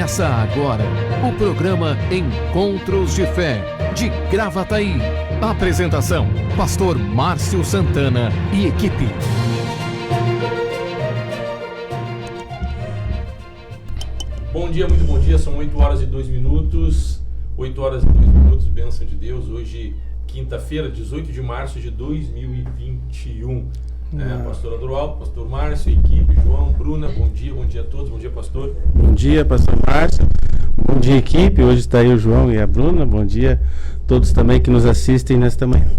Começa agora o programa Encontros de Fé, de Gravataí. Apresentação, Pastor Márcio Santana e equipe. Bom dia, muito bom dia, são 8 horas e 2 minutos. 8 horas e 2 minutos, bênção de Deus. Hoje, quinta-feira, 18 de março de 2021. Pastor Adroaldo, Pastor Márcio, equipe, João, Bruna, bom dia a todos, bom dia, pastor. Bom dia, Pastor Márcio, bom dia, equipe. Hoje está aí o João e a Bruna, bom dia a todos também que nos assistem nesta manhã.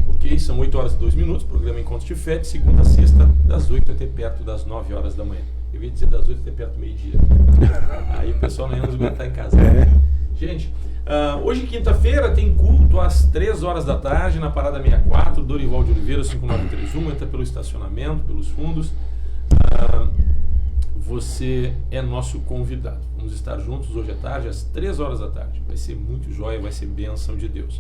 Ok, são 8 horas e 2 minutos, programa Encontros de Fé, de segunda a sexta, das 8 até perto das 9 horas da manhã. Eu ia dizer das 8 até perto do meio-dia. Aí o pessoal não ia nos aguentar em casa. Gente, hoje quinta-feira tem culto às 3 horas da tarde na Parada 64, Dorival de Oliveira 5931, entra pelo estacionamento, pelos fundos. Você é nosso convidado. Vamos estar juntos hoje à tarde, às 3 horas da tarde. Vai ser muito joia, vai ser bênção de Deus.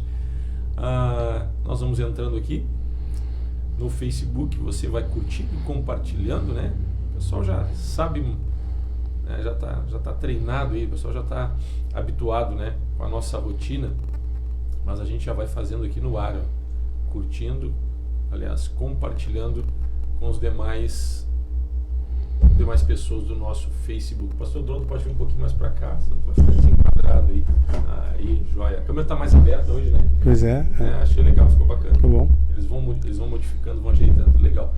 Nós vamos entrando aqui no Facebook, você vai curtindo e compartilhando, né? O pessoal já sabe, né? já tá treinado aí, o pessoal já está habituado, né, com a nossa rotina, mas a gente já vai fazendo aqui no ar, ó, curtindo, aliás, compartilhando com os demais pessoas do nosso Facebook. Pastor Drondo pode vir um pouquinho mais para cá, senão tu vai ficar desenquadrado aí. Aí, joia. A câmera está mais aberta hoje, né? Pois é. Achei legal, ficou bacana. Ficou bom. Eles vão modificando, vão ajeitando, legal.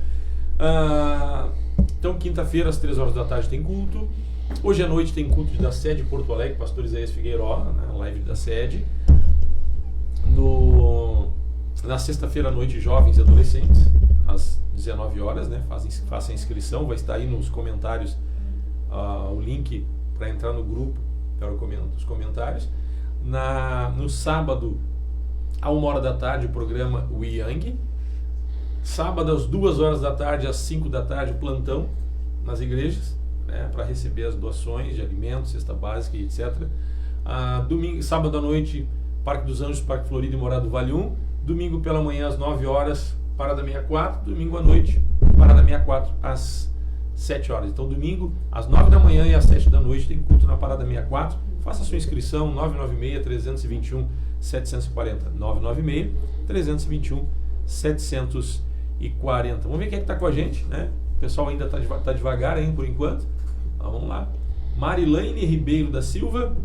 Então, quinta-feira, às 3 horas da tarde tem culto. Hoje à noite tem culto da sede Porto Alegre, pastor Isaías Figueiró, na live da sede. Na sexta-feira à noite, jovens e adolescentes, às 19 horas, né? Faça a inscrição, vai estar aí nos comentários o link para entrar no grupo, para os comentários. No sábado, à 1 hora da tarde, o programa We Young. Sábado, às 2 horas da tarde, às 5 da tarde, plantão nas igrejas, né, para receber as doações de alimentos, cesta básica e etc. Sábado à noite, Parque dos Anjos, Parque Florido e Morado Vale 1. Domingo pela manhã, às 9 horas, Parada 64. Domingo à noite, Parada 64, às 7 horas. Então, domingo, às 9 da manhã e às 7 da noite, tem culto na Parada 64. Faça a sua inscrição, 996-321-740. 996-321-740. Vamos ver quem é que está com a gente, né? O pessoal ainda está devagar ainda por enquanto. Então, vamos lá. Marilene Ribeiro da Silva.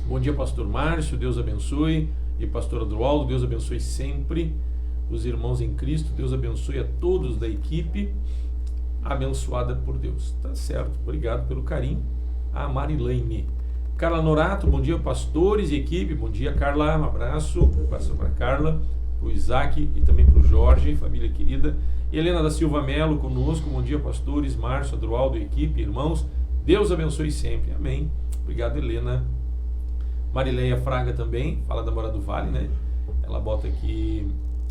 Bom dia, pastor Márcio, Deus abençoe. E pastor Adroaldo, Deus abençoe sempre os irmãos em Cristo. Deus abençoe a todos da equipe, abençoada por Deus. Tá certo, obrigado pelo carinho. A Marilene. Carla Norato, bom dia, pastores e equipe. Bom dia, Carla, um abraço. Passo para Carla, para o Isaac e também para o Jorge, família querida. Helena da Silva Melo conosco, bom dia, pastores, Márcio, Adroaldo e equipe, irmãos. Deus abençoe sempre, amém. Obrigado, Helena. Marileia Fraga também, fala da Morada do Vale, né? Ela bota aqui,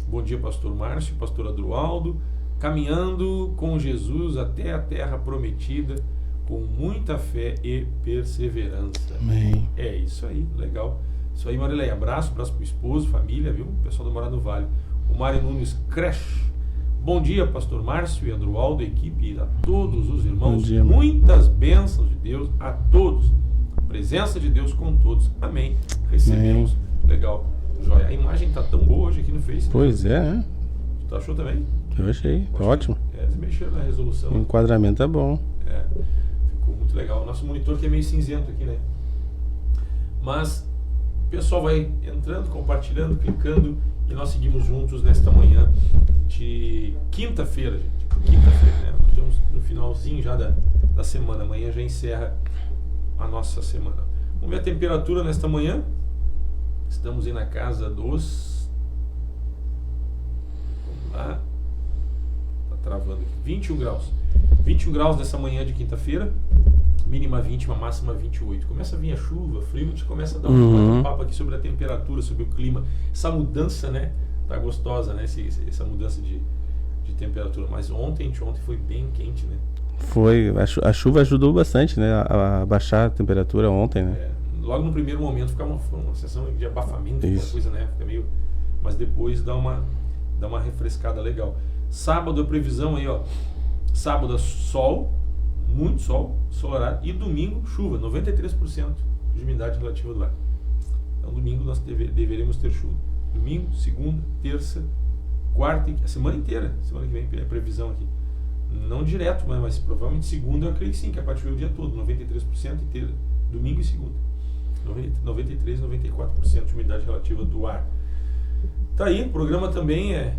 bom dia, pastor Márcio, pastor Adroaldo, caminhando com Jesus até a terra prometida, com muita fé e perseverança. Amém. É isso aí, legal. Isso aí, Marileia, abraço pro esposo, família, viu? Pessoal da Morada do Vale. O Mário Nunes Creche. Bom dia, pastor Márcio e Adroaldo, equipe, a todos os irmãos. Bom dia, muitas bênçãos de Deus a todos. Presença de Deus com todos. Amém. Recebemos. Amém. Legal. Joia. A imagem tá tão boa hoje aqui no Facebook. Pois é, né? Tu achou também? Eu achei, ótimo. Eles mexeram na resolução. O enquadramento é bom. Ficou muito legal. O nosso monitor que é meio cinzento aqui, né? Mas o pessoal vai entrando, compartilhando, clicando e nós seguimos juntos nesta manhã de quinta-feira, gente. Quinta-feira, né? Nós estamos no finalzinho já da semana. Amanhã já encerra a nossa semana. Vamos ver a temperatura nesta manhã. Estamos aí na casa dos... Vamos lá. Tá travando aqui. 21 graus. 21 graus nessa manhã de quinta-feira. Mínima 20, uma máxima 28. Começa a vir a chuva, frio, a gente começa a dar um papo aqui sobre a temperatura, sobre o clima. Essa mudança, né? Tá gostosa, né? Essa mudança de temperatura. Mas ontem foi bem quente, né? Foi, a chuva ajudou bastante, né? A baixar a temperatura ontem, né? Logo no primeiro momento fica uma sensação de abafamento, uma coisa, né? Fica meio... Mas depois dá uma refrescada legal. Sábado a previsão aí, ó. Sábado sol, muito sol, ensolarado, e domingo, chuva, 93% de umidade relativa do ar. Então, domingo nós deveremos ter chuva. Domingo, segunda, terça, quarta, a semana inteira, semana que vem é previsão aqui. Não direto, mas provavelmente segunda eu acredito que sim, que é para chover o dia todo, 93% inteira, domingo e segunda. 93, 94% de umidade relativa do ar. Tá aí, o programa também a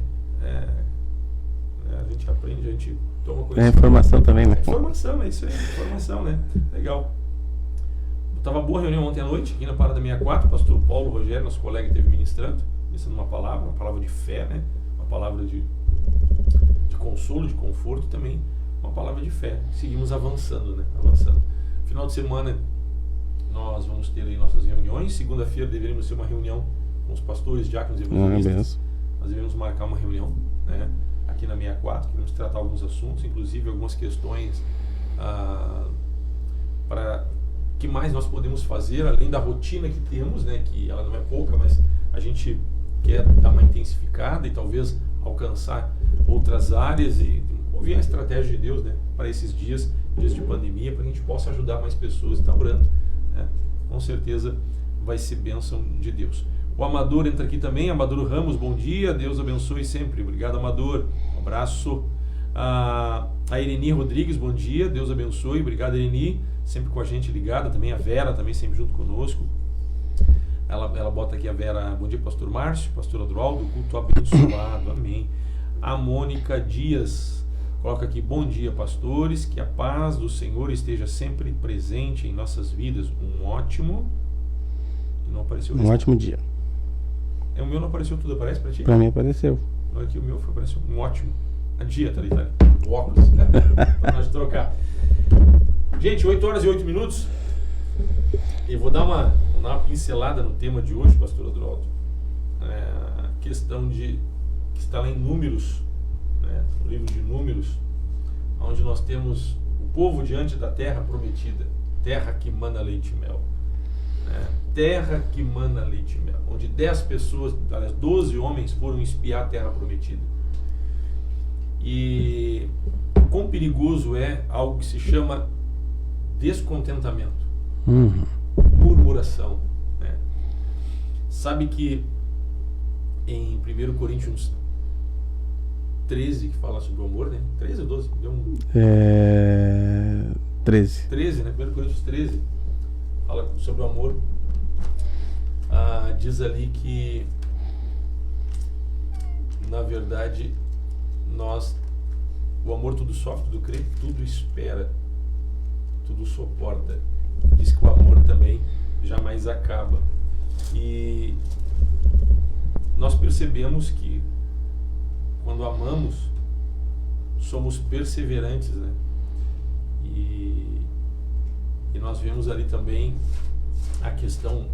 gente aprende, a gente toma conhecimento. É informação também, né? Informação, é isso aí, informação, né? Legal. Tava boa a reunião ontem à noite, aqui na Parada 64, o pastor Paulo Rogério, nosso colega, esteve ministrando uma palavra de fé, né? Uma palavra de consolo, de conforto também, uma palavra de fé. Seguimos avançando, né? Avançando. Final de semana nós vamos ter aí nossas reuniões. Segunda-feira deveríamos ter uma reunião com os pastores, diáconos e evangelistas. Nós devemos marcar uma reunião, né? Aqui na 64, queremos tratar alguns assuntos, inclusive algumas questões para que mais nós podemos fazer, além da rotina que temos, né? Que ela não é pouca, mas a gente quer dar uma intensificada e talvez alcançar outras áreas e ouvir a estratégia de Deus, né? Para esses dias de pandemia, para que a gente possa ajudar mais pessoas, está orando, né? Com certeza vai ser bênção de Deus. O Amador entra aqui também, Amador Ramos, bom dia, Deus abençoe sempre. Obrigado, Amador, um abraço. A Ireni Rodrigues, bom dia, Deus abençoe. Obrigado, Ireni, sempre com a gente ligada. Também a Vera, também sempre junto conosco. Ela bota aqui a Vera, bom dia, pastor Márcio, pastor Adroaldo, culto abençoado, amém. A Mônica Dias coloca aqui, bom dia, pastores, que a paz do Senhor esteja sempre presente em nossas vidas. Um ótimo... Não apareceu. Um ótimo dia. O meu não apareceu tudo, aparece pra ti? Pra mim apareceu. Olha aqui, o meu apareceu um ótimo. A dia, tá ali. O óculos, né? Pra nós trocar. Gente, 8 horas e 8 minutos. Eu vou dar uma pincelada no tema de hoje, pastor Adroaldo. A questão que está lá em Números, né? No livro de Números, onde nós temos o povo diante da terra prometida, terra que mana leite e mel. Terra que mana leite e mel, onde 10 pessoas, aliás, 12 homens foram espiar a terra prometida. E quão perigoso é algo que se chama descontentamento, murmuração, né? Sabe que em 1 Coríntios 13, que fala sobre o amor, né? 13 ou 12? Deu 13. 13, né? 1 Coríntios 13 fala sobre o amor. Diz ali que, na verdade, o amor tudo sofre, tudo crê, tudo espera, tudo suporta. Diz que o amor também jamais acaba. E nós percebemos que quando amamos, somos perseverantes, né? E nós vemos ali também a questão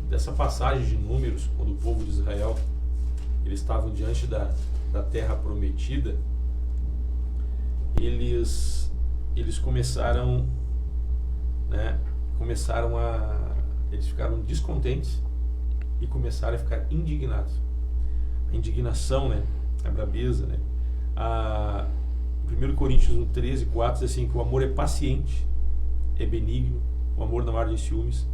dessa passagem de Números, quando o povo de Israel, eles estavam diante da terra prometida, eles começaram, né, eles ficaram descontentes e começaram a ficar indignados. A indignação, né, a brabeza, né. 1 Coríntios 13, 4 diz assim, que o amor é paciente, é benigno, o amor não arde em ciúmes,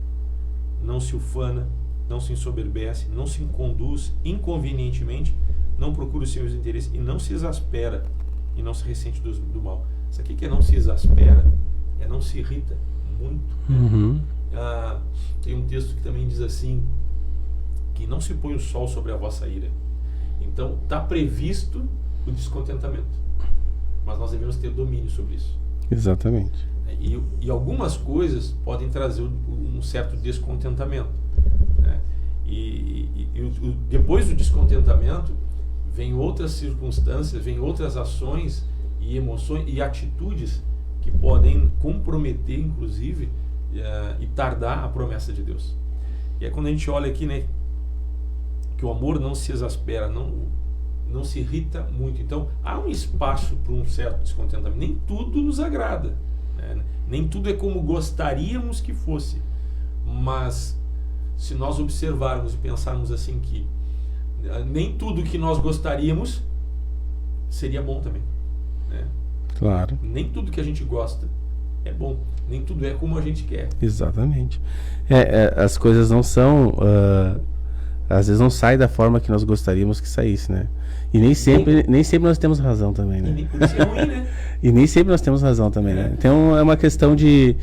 não se ufana, não se ensoberbece, não se conduz inconvenientemente, não procura os seus interesses e não se exaspera e não se ressente do mal. Isso aqui que é não se exaspera, é não se irrita muito. Tem um texto que também diz assim, que não se põe o sol sobre a vossa ira. Então está previsto o descontentamento, mas nós devemos ter domínio sobre isso. Exatamente. E algumas coisas podem trazer um certo descontentamento, né? Depois do descontentamento vem outras circunstâncias, vem outras ações e emoções e atitudes que podem comprometer, inclusive, e tardar a promessa de Deus. E é quando a gente olha aqui, né, que o amor não se exaspera, não se irrita muito. Então há um espaço para um certo descontentamento. Nem tudo nos agrada, né? Nem tudo é como gostaríamos que fosse, mas se nós observarmos e pensarmos assim que nem tudo que nós gostaríamos seria bom também, né? Claro. Nem tudo que a gente gosta é bom. Nem tudo é como a gente quer. Exatamente. As coisas não são... às vezes não sai da forma que nós gostaríamos que saísse, né? E nem sempre nós temos razão também, né? E nem por isso é ruim, né? E nem sempre nós temos razão também, né? Então é uma questão de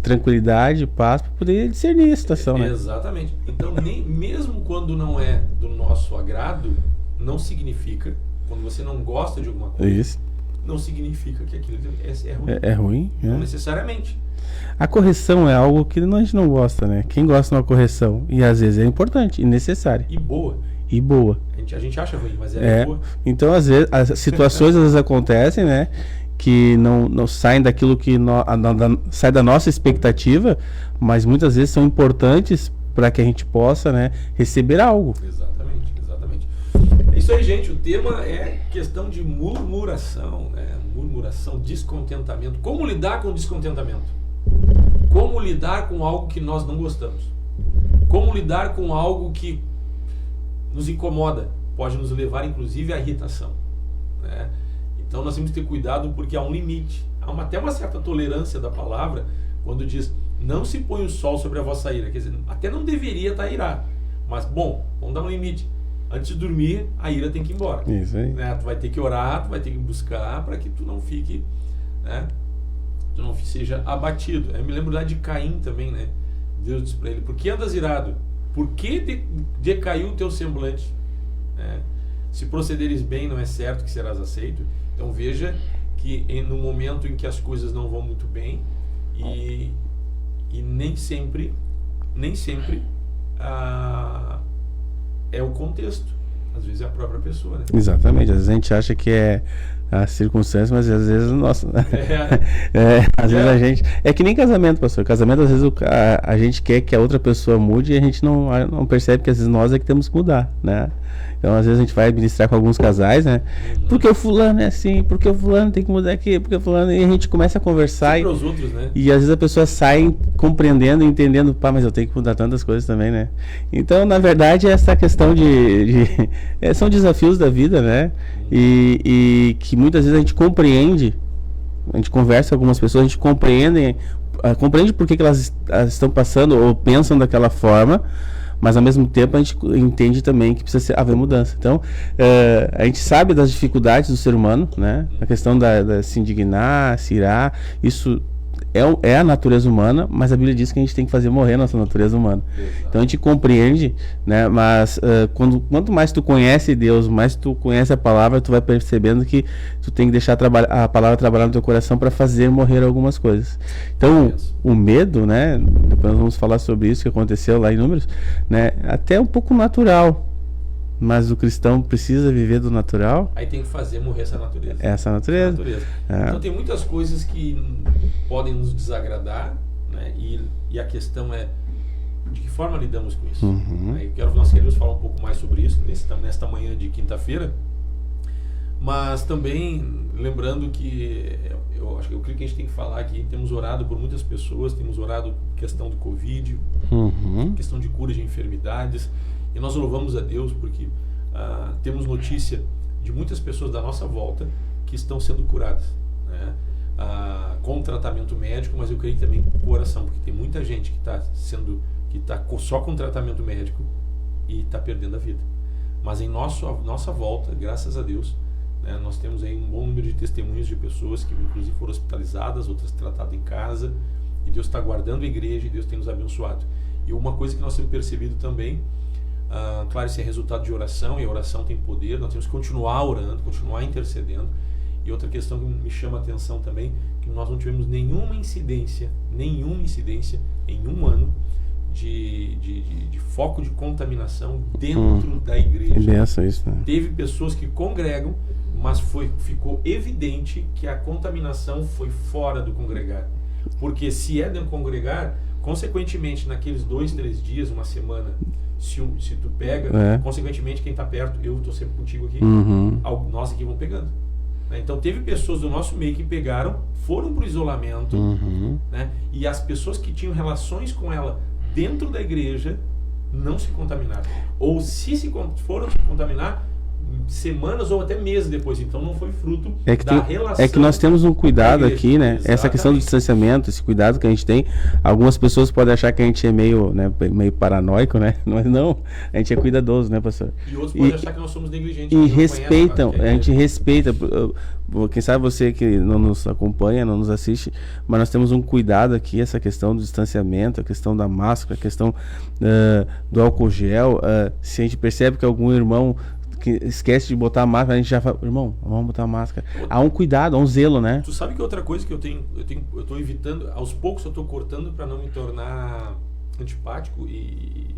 tranquilidade, paz, para poder discernir a situação, né? Exatamente. Então, nem mesmo quando não é do nosso agrado, não significa, quando você não gosta de alguma coisa, Isso. não significa que aquilo é ruim. É ruim, Não né? necessariamente. A correção é algo que a gente não gosta, né? Quem gosta de uma correção, e às vezes é importante e necessária. E boa. E boa. A gente acha ruim, mas ela é boa. Então, às vezes, as situações às vezes acontecem, né? Que não saem daquilo que sai da nossa expectativa, mas muitas vezes são importantes para que a gente possa, né, receber algo. Exatamente, exatamente. É isso aí, gente. O tema é questão de murmuração, né? Murmuração, descontentamento. Como lidar com o descontentamento? Como lidar com algo que nós não gostamos? Como lidar com algo que nos incomoda? Pode nos levar, inclusive, à irritação, né? Então nós temos que ter cuidado porque há um limite. Há até uma certa tolerância da palavra quando diz, não se põe o sol sobre a vossa ira. Quer dizer, até não deveria estar irado. Mas, bom, vamos dar um limite. Antes de dormir, a ira tem que ir embora. Isso aí. Né? Tu vai ter que orar, tu vai ter que buscar para que tu não fique, né? Tu não seja abatido. Eu me lembro lá de Caim também, né? Deus disse para ele, por que andas irado? Por que decaiu o teu semblante? Se procederes bem, não é certo que serás aceito. Então veja que no momento em que as coisas não vão muito bem e nem sempre é o contexto, às vezes é a própria pessoa, né? Exatamente, às vezes a gente acha que é a circunstância, mas às vezes nossa, às vezes a gente é que nem casamento, pastor. Casamento, às vezes a gente quer que a outra pessoa mude e a gente não percebe que às vezes nós é que temos que mudar, né? Então às vezes a gente vai administrar com alguns casais, né? Porque o fulano é assim, porque o fulano tem que mudar aqui, porque o fulano, e a gente começa a conversar os outros, né? E às vezes a pessoa sai compreendendo, entendendo, pá, mas eu tenho que mudar tantas coisas também, né? Então, na verdade, essa questão são desafios da vida, né? E que muitas vezes a gente compreende, a gente conversa com algumas pessoas, a gente compreende por que elas estão passando ou pensam daquela forma, mas ao mesmo tempo a gente entende também que precisa haver mudança. Então, a gente sabe das dificuldades do ser humano, né? A questão da se indignar, se irar, isso é a natureza humana, mas a Bíblia diz que a gente tem que fazer morrer a nossa natureza humana. Exato. Então a gente compreende, né? Mas quanto mais tu conhece Deus, mais tu conhece a palavra, tu vai percebendo que tu tem que deixar a palavra trabalhar no teu coração para fazer morrer algumas coisas. Então o medo, né? Depois nós vamos falar sobre isso que aconteceu lá em Números, né? Até é um pouco natural. Mas o cristão precisa viver do natural. Aí tem que fazer morrer essa natureza. Essa natureza. Então tem muitas coisas que podem nos desagradar, né? E a questão é de que forma lidamos com isso. Nós queremos falar um pouco mais sobre isso nesta manhã de quinta-feira. Mas também lembrando que eu creio que a gente tem que falar aqui, temos orado por muitas pessoas, temos orado por questão do Covid, questão de cura de enfermidades. E nós louvamos a Deus porque temos notícia de muitas pessoas da nossa volta que estão sendo curadas, né? Com tratamento médico, mas eu creio também com oração, porque tem muita gente que está só com tratamento médico e está perdendo a vida. Mas em nossa volta, graças a Deus, né, nós temos aí um bom número de testemunhos de pessoas que inclusive foram hospitalizadas, outras tratadas em casa, e Deus está guardando a igreja e Deus tem nos abençoado. E uma coisa que nós temos percebido também, claro, isso é resultado de oração, e a oração tem poder, nós temos que continuar orando, continuar intercedendo. E outra questão que me chama a atenção também, que nós não tivemos nenhuma incidência em um ano de foco de contaminação dentro da igreja. Benção isso, né? Teve pessoas que congregam, mas ficou evidente que a contaminação foi fora do congregar. Porque se é dentro do congregar, consequentemente, naqueles 2-3 dias, uma semana, se tu pega, consequentemente, quem está perto, eu estou sempre contigo aqui, nós aqui vamos pegando. Então, teve pessoas do nosso meio que pegaram, foram para o isolamento, né? E as pessoas que tinham relações com ela dentro da igreja não se contaminaram. Ou se foram se contaminar, semanas ou até meses depois. Então não foi fruto da relação. É que nós temos um cuidado aqui, né? Exatamente. Essa questão do distanciamento, esse cuidado que a gente tem. Algumas pessoas podem achar que a gente é meio paranoico, né? Mas não, a gente é cuidadoso, né, pastor? E outros podem achar que nós somos negligentes. E respeitam, a gente respeita. Quem sabe você que não nos acompanha, não nos assiste, mas nós temos um cuidado aqui, essa questão do distanciamento, a questão da máscara, a questão do álcool gel. Se a gente percebe que algum irmão que esquece de botar a máscara, a gente já fala, irmão, vamos botar a máscara. Há um cuidado, há um zelo, né? Tu sabe que outra coisa que eu tô evitando, aos poucos eu tô cortando para não me tornar antipático e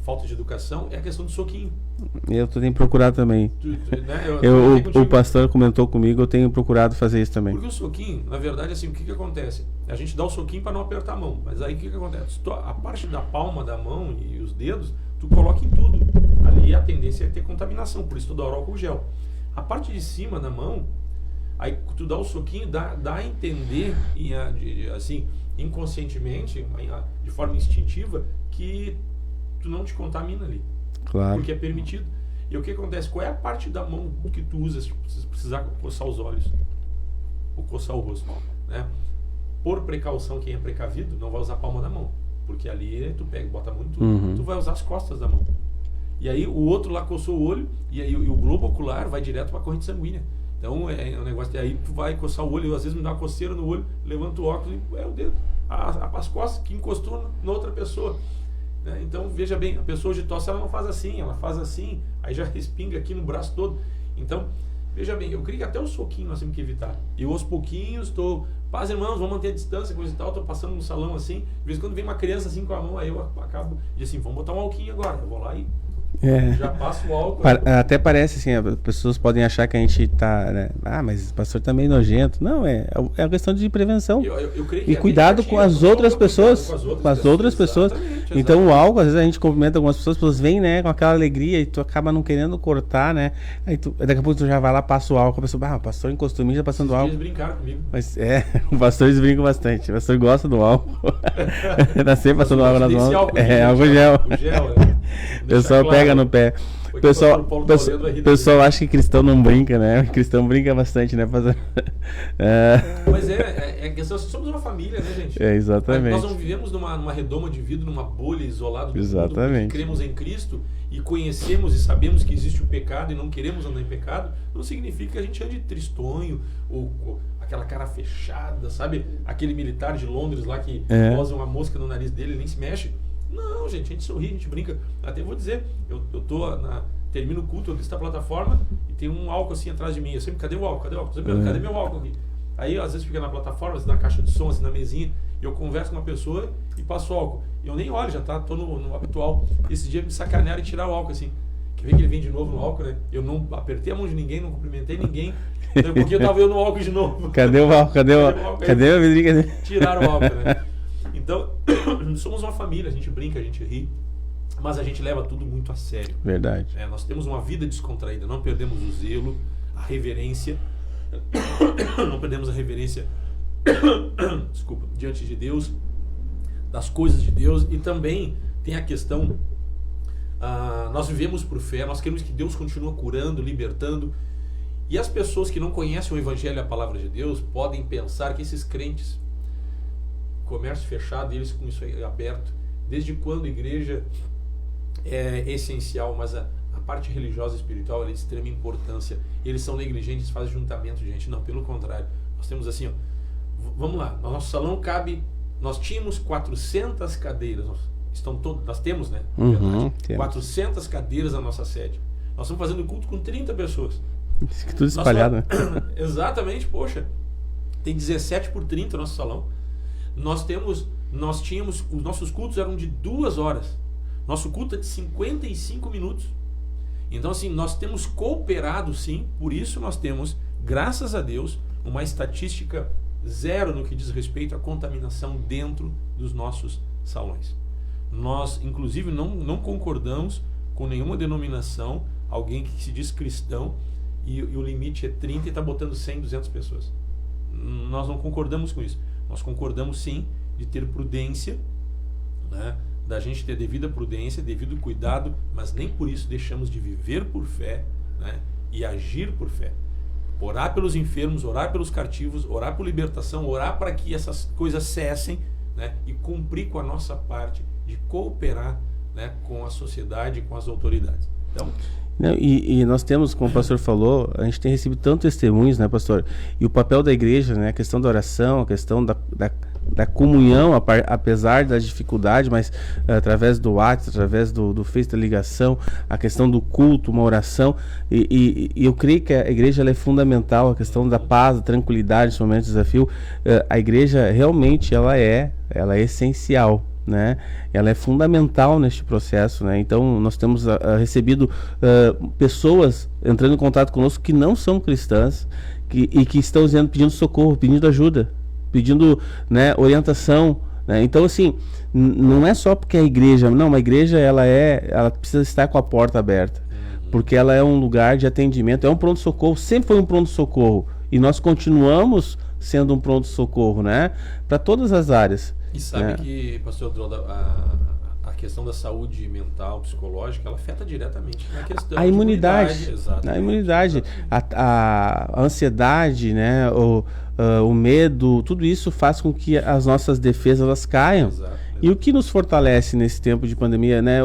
falta de educação, é a questão do soquinho. Eu tenho procurado também. O pastor comentou comigo, eu tenho procurado fazer isso também. Porque o soquinho, na verdade, assim, o que acontece? A gente dá o soquinho para não apertar a mão, mas aí o que acontece? A parte da palma da mão e os dedos, tu coloca em tudo. Ali a tendência é ter contaminação, por isso tu dá o álcool gel. A parte de cima da mão, aí tu dá o soquinho, dá a entender, assim, inconscientemente, de forma instintiva, que tu não te contamina ali. Claro. Porque é permitido. E o que acontece? Qual é a parte da mão que tu usas se precisar coçar os olhos ou coçar o rosto, né? Por precaução, quem é precavido não vai usar a palma da mão, porque ali tu pega, bota a mão em tudo. Tu vai usar as costas da mão. E aí o outro lá coçou o olho e aí o globo ocular vai direto para a corrente sanguínea. Então é um negócio de aí tu vai coçar o olho, às vezes me dá uma coceira no olho, levanta o óculos e é o dedo, as costas que encostou na outra pessoa. Então veja bem, a pessoa de tosse ela não faz assim, ela faz assim, aí já respinga aqui no braço todo. Então veja bem, eu creio que até o soquinho nós temos que evitar. Eu aos pouquinhos estou, paz irmãos, vamos manter a distância, coisa e tal, estou passando no salão assim, de vez em quando vem uma criança assim com a mão, aí eu acabo de assim, vamos botar um alquinho agora, eu vou lá e já passo o álcool. Até parece assim, as pessoas podem achar que a gente tá, né? Mas o pastor tá meio nojento. Não, é uma questão de prevenção. Eu creio que e cuidado com as outras pessoas. Com as outras pessoas. Então o álcool, às vezes a gente cumprimenta algumas pessoas, as pessoas vêm, né, com aquela alegria e tu acaba não querendo cortar, né? Aí daqui a pouco tu já vai lá, passa o álcool, a pessoa, o pastor encostou em mim, já passando álcool. Eles brincaram comigo. Mas os pastores brincam bastante. O pastor gosta do álcool. Tá sempre passando álcool nas mãos. Álcool gel. O gel, o pessoal pega no pé. O pessoal acha que cristão não brinca, né? O cristão brinca bastante, né? Mas é questão, somos uma família, né, gente? Exatamente. Nós não vivemos numa redoma de vidro, numa bolha isolada do exatamente. mundo, cremos em Cristo e conhecemos e sabemos que existe o pecado e não queremos andar em pecado, não significa que a gente ande tristonho ou aquela cara fechada, sabe? Aquele militar de Londres lá que posa uma mosca no nariz dele e nem se mexe. Não, gente, a gente sorri, a gente brinca. Até vou dizer, eu termino o culto, eu desço da plataforma e tem um álcool assim atrás de mim. Eu sempre, cadê o álcool? Cadê meu álcool aqui? Aí às vezes fica na plataforma, às vezes na caixa de som, assim na mesinha, e eu converso com uma pessoa e passo o álcool. E eu nem olho, já tô no habitual. Esse dia me sacanearam e tiraram o álcool assim. Quer ver que ele vem de novo no álcool, né? Eu não apertei a mão de ninguém, não cumprimentei ninguém. Porque eu tava eu no álcool de novo. Cadê o álcool? Cadê a vidrinha? Tiraram o álcool, né? Então, somos uma família, a gente brinca, a gente ri, mas a gente leva tudo muito a sério. Verdade. Nós temos uma vida descontraída, não perdemos o zelo, a reverência, não perdemos a reverência, desculpa, diante de Deus, das coisas de Deus, e também tem a questão, nós vivemos por fé, nós queremos que Deus continue curando, libertando, e as pessoas que não conhecem o Evangelho e a Palavra de Deus podem pensar que esses crentes, comércio fechado e eles com isso aí aberto, desde quando a igreja é essencial, mas a parte religiosa e espiritual é de extrema importância, eles são negligentes, fazem juntamento, gente. Não, pelo contrário, nós temos assim, ó, vamos lá, no nosso salão nós tínhamos 400 cadeiras, nós temos, né? Temos. 400 cadeiras na nossa sede, nós estamos fazendo culto com 30 pessoas. Tudo espalhado, né? Exatamente, poxa, tem 17 por 30 no nosso salão. Nós tínhamos, os nossos cultos eram de 2 horas. Nosso culto é de 55 minutos. Então, assim, nós temos cooperado, sim. Por isso nós temos, graças a Deus, uma estatística zero no que diz respeito à contaminação dentro dos nossos salões. Nós, inclusive, não concordamos com nenhuma denominação, alguém que se diz cristão, e o limite é 30 e está botando 100, 200 pessoas. Nós não concordamos com isso. Nós concordamos sim de ter prudência, né? Da gente ter devida prudência, devido cuidado, mas nem por isso deixamos de viver por fé, né? E agir por fé. Orar pelos enfermos, orar pelos cativos, orar por libertação, orar para que essas coisas cessem, né? E cumprir com a nossa parte de cooperar, né? Com a sociedade e com as autoridades. Então, e nós temos, como o pastor falou, a gente tem recebido tantos testemunhos, né, pastor? E o papel da igreja, né? A questão da oração, a questão da comunhão, apesar das dificuldades, mas através do WhatsApp, através do Face da ligação, a questão do culto, uma oração. E eu creio que a igreja ela é fundamental, a questão da paz, da tranquilidade, nesse momento de desafio. A igreja realmente ela é essencial, né? Ela é fundamental neste processo, né? Então nós temos recebido pessoas entrando em contato conosco que não são cristãs e que estão pedindo socorro, pedindo ajuda, pedindo, né, orientação, né? Então assim, não é só porque a igreja, não, a igreja ela precisa estar com a porta aberta, porque ela é um lugar de atendimento, é um pronto-socorro, sempre foi um pronto-socorro e nós continuamos sendo um pronto-socorro, né? Para todas as áreas. E sabe que, pastor Dronda, a questão da saúde mental, psicológica, ela afeta diretamente na questão a imunidade. Exatamente. A imunidade, a ansiedade, né? O medo, tudo isso faz com que as nossas defesas elas caiam. Exato. E o que nos fortalece nesse tempo de pandemia, né?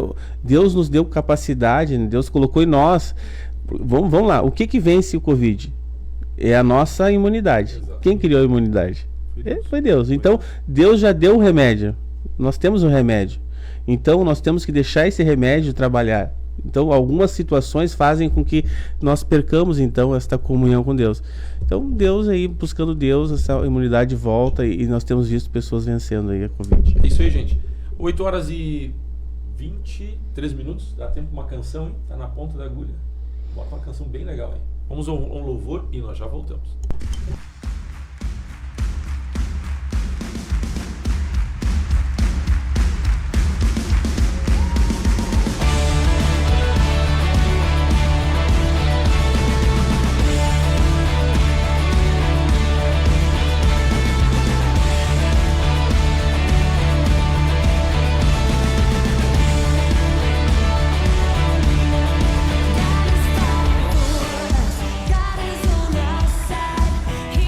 Deus nos deu capacidade, né? Deus colocou em nós. Vamos lá, o que vence o Covid? É a nossa imunidade. Exato. Quem criou a imunidade? Foi Deus. Então, Deus já deu o remédio. Nós temos o remédio. Então, nós temos que deixar esse remédio trabalhar. Então, algumas situações fazem com que nós percamos, então, esta comunhão com Deus. Então, Deus aí, buscando Deus, essa imunidade volta e nós temos visto pessoas vencendo aí a Covid. É isso aí, gente. 8 horas e 23 minutos. Dá tempo para uma canção, hein? Tá na ponta da agulha. Bota uma canção bem legal aí. Vamos a um louvor e nós já voltamos. God is on our side.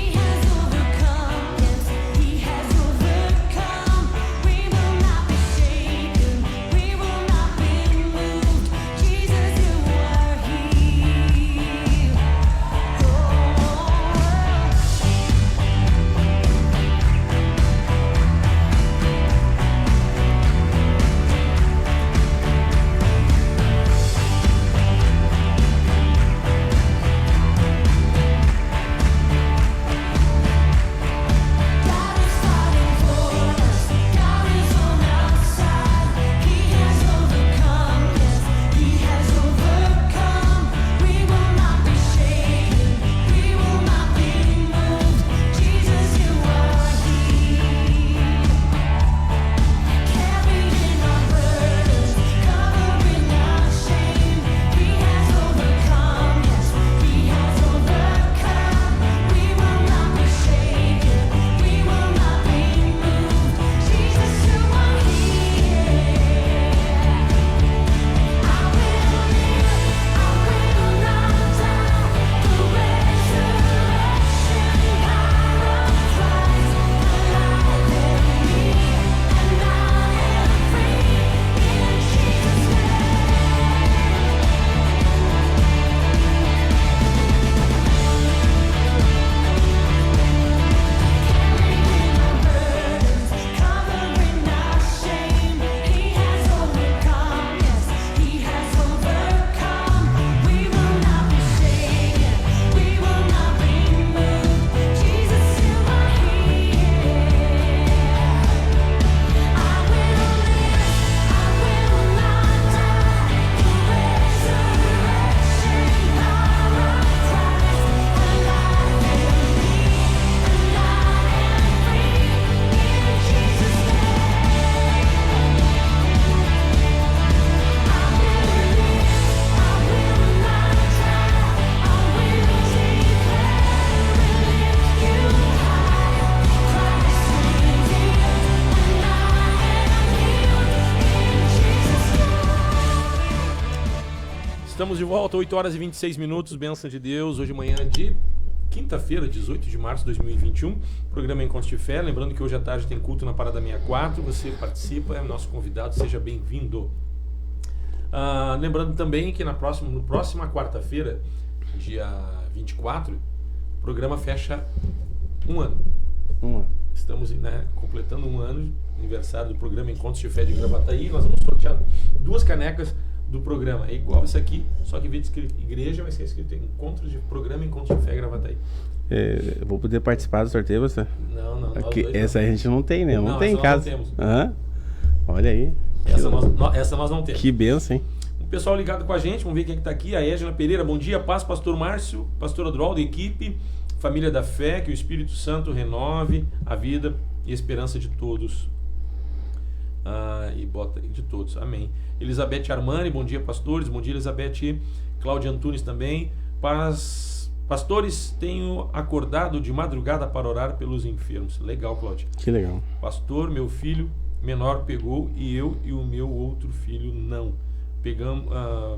Estamos de volta, 8 horas e 26 minutos, bênção de Deus, hoje manhã de quinta-feira, 18 de março de 2021, programa Encontros de Fé. Lembrando que hoje à tarde tem culto na Parada 64, você participa, é nosso convidado, seja bem-vindo. Lembrando também que no próxima quarta-feira, dia 24, o programa fecha um ano. Estamos, né, completando um ano, aniversário do programa Encontros de Fé de Gravataí. Nós vamos sortear 2 canecas do programa. É igual isso aqui, só que em vez de escrito igreja, vai ser escrito programa Encontros de Fé Gravataí. Eu vou poder participar do sorteio, você? Não. Essa a gente não tem, né? Não tem em casa. Não temos. Olha aí. Essa nós não temos. Que benção, hein? O pessoal ligado com a gente, vamos ver quem é que está aqui. A Égila Pereira, bom dia, paz, pastor Márcio, pastor Adroaldo, equipe, família da fé, que o Espírito Santo renove a vida e a esperança de todos. E bota de todos, amém. Elizabeth Armani, bom dia, pastores, bom dia, Elizabeth. Cláudia Antunes também. Pastores, tenho acordado de madrugada para orar pelos enfermos. Legal, Cláudia. Que legal. Pastor, meu filho menor pegou e eu e o meu outro filho não.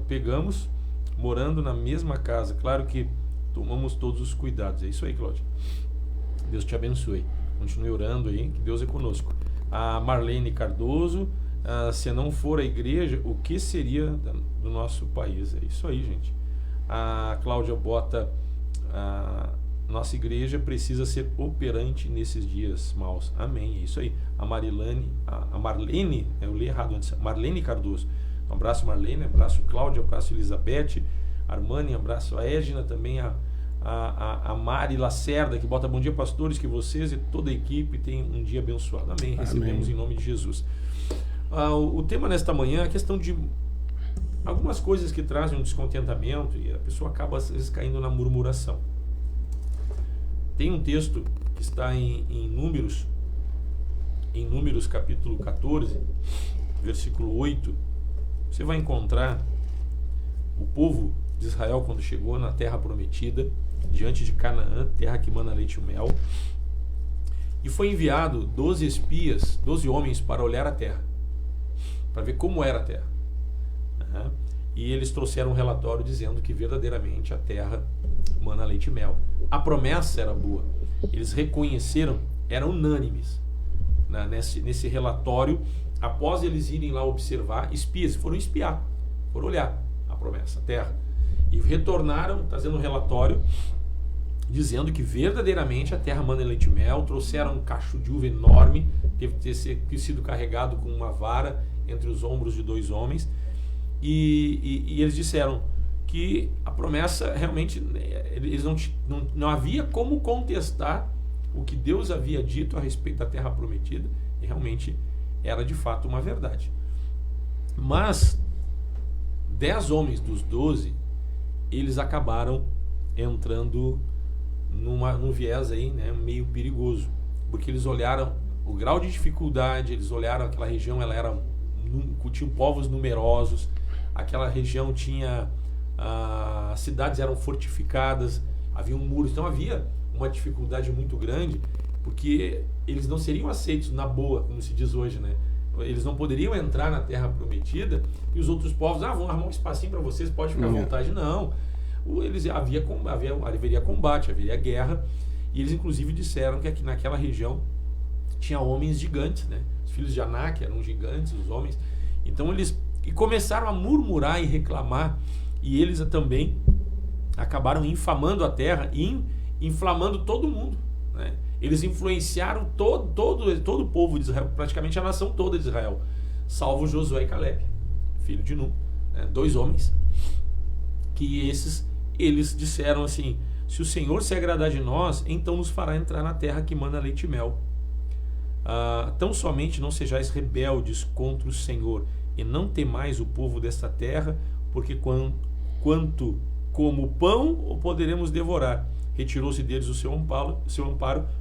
Pegamos morando na mesma casa. Claro que tomamos todos os cuidados. É isso aí, Cláudia. Deus te abençoe. Continue orando aí, que Deus é conosco. A Marlene Cardoso, se não for a igreja, o que seria do nosso país? É isso aí, gente. A Cláudia bota, nossa igreja precisa ser operante nesses dias maus. Amém, é isso aí. A Marlene, eu li errado antes, Marlene Cardoso. Um abraço, Marlene, abraço, Cláudia, abraço, Elizabeth, Armani, abraço, a Égina, também a Mari Lacerda, que bota bom dia, pastores, que vocês e toda a equipe tenham um dia abençoado. Amém, recebemos em nome de Jesus. O tema nesta manhã é a questão de algumas coisas que trazem um descontentamento e a pessoa acaba às vezes caindo na murmuração. Tem um texto que está em Números capítulo 14, versículo 8, você vai encontrar o povo de Israel quando chegou na terra prometida, diante de Canaã, terra que mana leite e mel, e foi enviado 12 espias, 12 homens para olhar a terra, para ver como era a terra. E eles trouxeram um relatório dizendo que verdadeiramente a terra mana leite e mel. A promessa era boa. Eles reconheceram, eram unânimes, né, nesse relatório. Após eles irem lá observar, espias foram espiar, foram olhar a promessa, a terra, e retornaram trazendo um relatório dizendo que verdadeiramente a terra mana leite e mel. Trouxeram um cacho de uva enorme, teve que ter sido carregado com uma vara entre os ombros de 2 homens, e eles disseram que a promessa realmente, eles não havia como contestar o que Deus havia dito a respeito da terra prometida, e realmente era de fato uma verdade. Mas 10 homens dos 12, eles acabaram entrando num viés aí, né, meio perigoso, porque eles olharam o grau de dificuldade, eles olharam aquela região, tinha povos numerosos, aquela região tinha cidades eram fortificadas, havia um muro, então havia uma dificuldade muito grande, porque eles não seriam aceitos na boa, como se diz hoje, né? Eles não poderiam entrar na terra prometida e os outros povos, vão armar um espacinho para vocês, pode ficar à vontade. Não, haveria combate, haveria guerra, e eles inclusive disseram que aqui naquela região tinha homens gigantes, né? Os filhos de Anak eram gigantes, os homens. Então eles começaram a murmurar e reclamar, e eles também acabaram infamando a terra e inflamando todo mundo, né? Eles influenciaram todo o povo de Israel, praticamente a nação toda de Israel, salvo Josué e Caleb, filho de Nun, né? 2 homens, que eles disseram assim: se o Senhor se agradar de nós, então nos fará entrar na terra que mana leite e mel. Tão somente não sejais rebeldes contra o Senhor, e não temais o povo desta terra, porque quanto como pão o poderemos devorar. Retirou-se deles o seu amparo,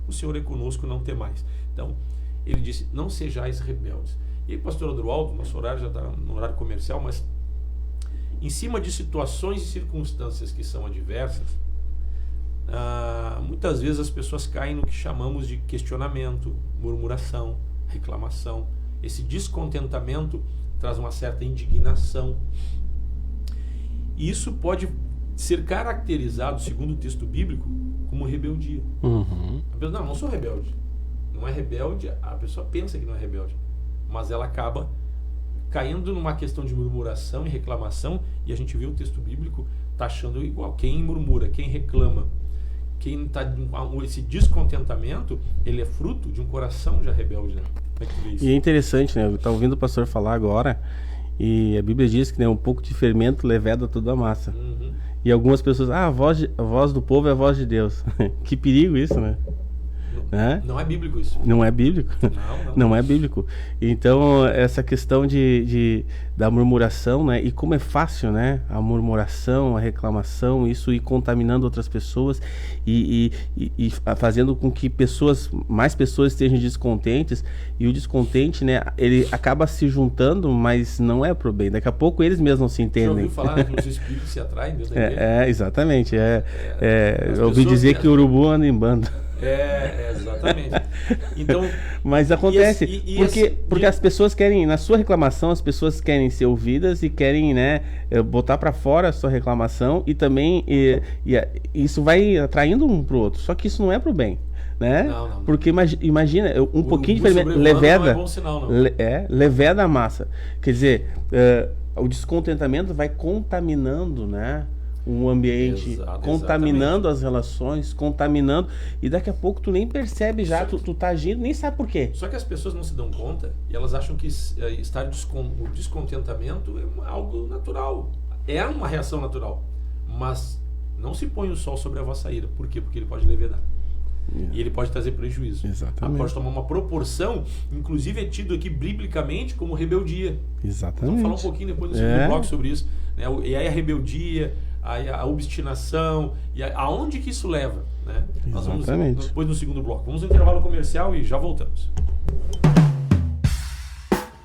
o Senhor é conosco, não temais. Então, ele disse: não sejais rebeldes. E aí, pastor Adroaldo, nosso horário já está no horário comercial, mas em cima de situações e circunstâncias que são adversas, muitas vezes as pessoas caem no que chamamos de questionamento, murmuração, reclamação. Esse descontentamento traz uma certa indignação. E isso pode ser caracterizado, segundo o texto bíblico, como rebeldia. A pessoa, não sou rebelde. Não é rebelde, a pessoa pensa que não é rebelde, mas ela acaba caindo numa questão de murmuração e reclamação, e a gente vê o texto bíblico taxando igual. Quem murmura, quem reclama, quem está esse descontentamento, ele é fruto de um coração já rebelde, né? E é interessante, né? Eu estava ouvindo o pastor falar agora, e a Bíblia diz que, né, um pouco de fermento leveda toda a massa. E algumas pessoas, a voz do povo é a voz de Deus. Que perigo isso, né? Não é bíblico isso. Não é bíblico. Não é bíblico. Então, essa questão da murmuração, né? E como é fácil, né? A murmuração, a reclamação, isso ir contaminando outras pessoas e fazendo com que mais pessoas estejam descontentes. E o descontente, né? Ele acaba se juntando, mas não é pro bem. Daqui a pouco eles mesmos não se entendem. Já ouviu falar que os espíritos se atraem dentro da igreja? Exatamente. Eu ouvi dizer que o urubu anda em bando. Exatamente. Então, mas acontece porque as pessoas querem, na sua reclamação, as pessoas querem ser ouvidas e querem, né, botar para fora a sua reclamação, e também isso vai atraindo um pro outro. Só que isso não é pro bem, né? Não. Porque imagina um pouquinho de leveda, não é bom sinal, não. Leveda a massa. Quer dizer, o descontentamento vai contaminando, né, um ambiente, contaminando as relações, contaminando, e daqui a pouco tu nem percebe já, tu tá agindo, nem sabe por quê. Só que as pessoas não se dão conta e elas acham que o descontentamento é algo natural, é uma reação natural, mas não se põe o sol sobre a vossa ira. Por quê? Porque ele pode levedar. E ele pode trazer prejuízo. Exatamente. Pode tomar uma proporção, inclusive é tido aqui biblicamente como rebeldia. Exatamente. Vamos falar um pouquinho depois no segundo bloco sobre isso, né? E aí a rebeldia, a obstinação, e aonde que isso leva, né? Nós vamos depois no segundo bloco. Vamos no intervalo comercial e já voltamos.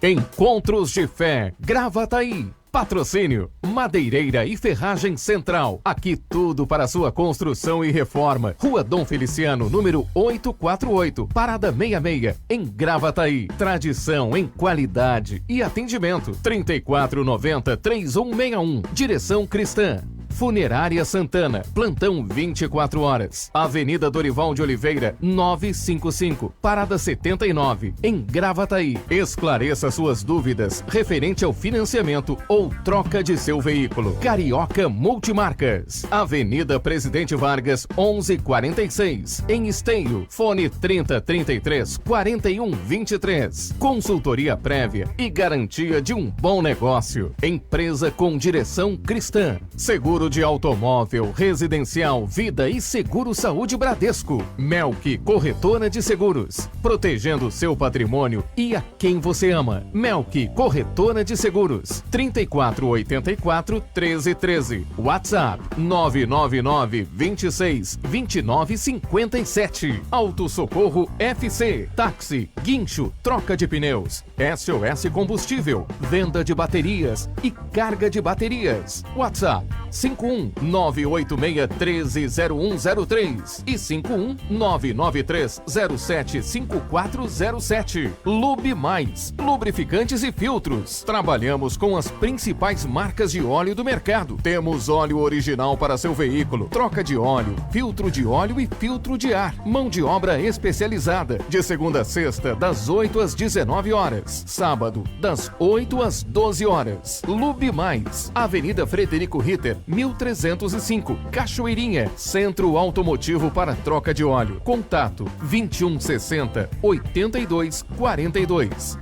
Encontros de Fé, Gravataí. Patrocínio Madeireira e Ferragem Central. Aqui tudo para sua construção e reforma. Rua Dom Feliciano, número 848, Parada 66, em Gravataí. Tradição em qualidade e atendimento. 3490-3161. Direção Cristã. Funerária Santana, plantão 24 horas. Avenida Dorival de Oliveira, 955, Parada 79, em Gravataí. Esclareça suas dúvidas referente ao financiamento ou troca de seu veículo. Carioca Multimarcas, Avenida Presidente Vargas, 1146, em Esteio. Fone 3033-4123. Consultoria prévia e garantia de um bom negócio. Empresa com direção cristã. Seguro de automóvel, residencial, vida e seguro saúde Bradesco. Melk Corretora de Seguros, protegendo seu patrimônio e a quem você ama. Melk Corretora de Seguros, 3484-1313. WhatsApp 999-26-2957. Auto Socorro FC, táxi, guincho, troca de pneus, SOS Combustível, venda de baterias e carga de baterias. WhatsApp 51-986-130103 e 51-993-07-5407. Lube Mais, lubrificantes e filtros. Trabalhamos com as principais marcas de óleo do mercado. Temos óleo original para seu veículo, troca de óleo, filtro de óleo e filtro de ar. Mão de obra especializada, de segunda a sexta, das 8 às 19 horas. Sábado, das 8 às 12 horas. Lube Mais, Avenida Frederico Ritter, 1305, Cachoeirinha, Centro Automotivo para troca de óleo. Contato 2160-8242.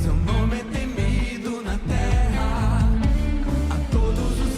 Seu nome é temido na terra, a todos os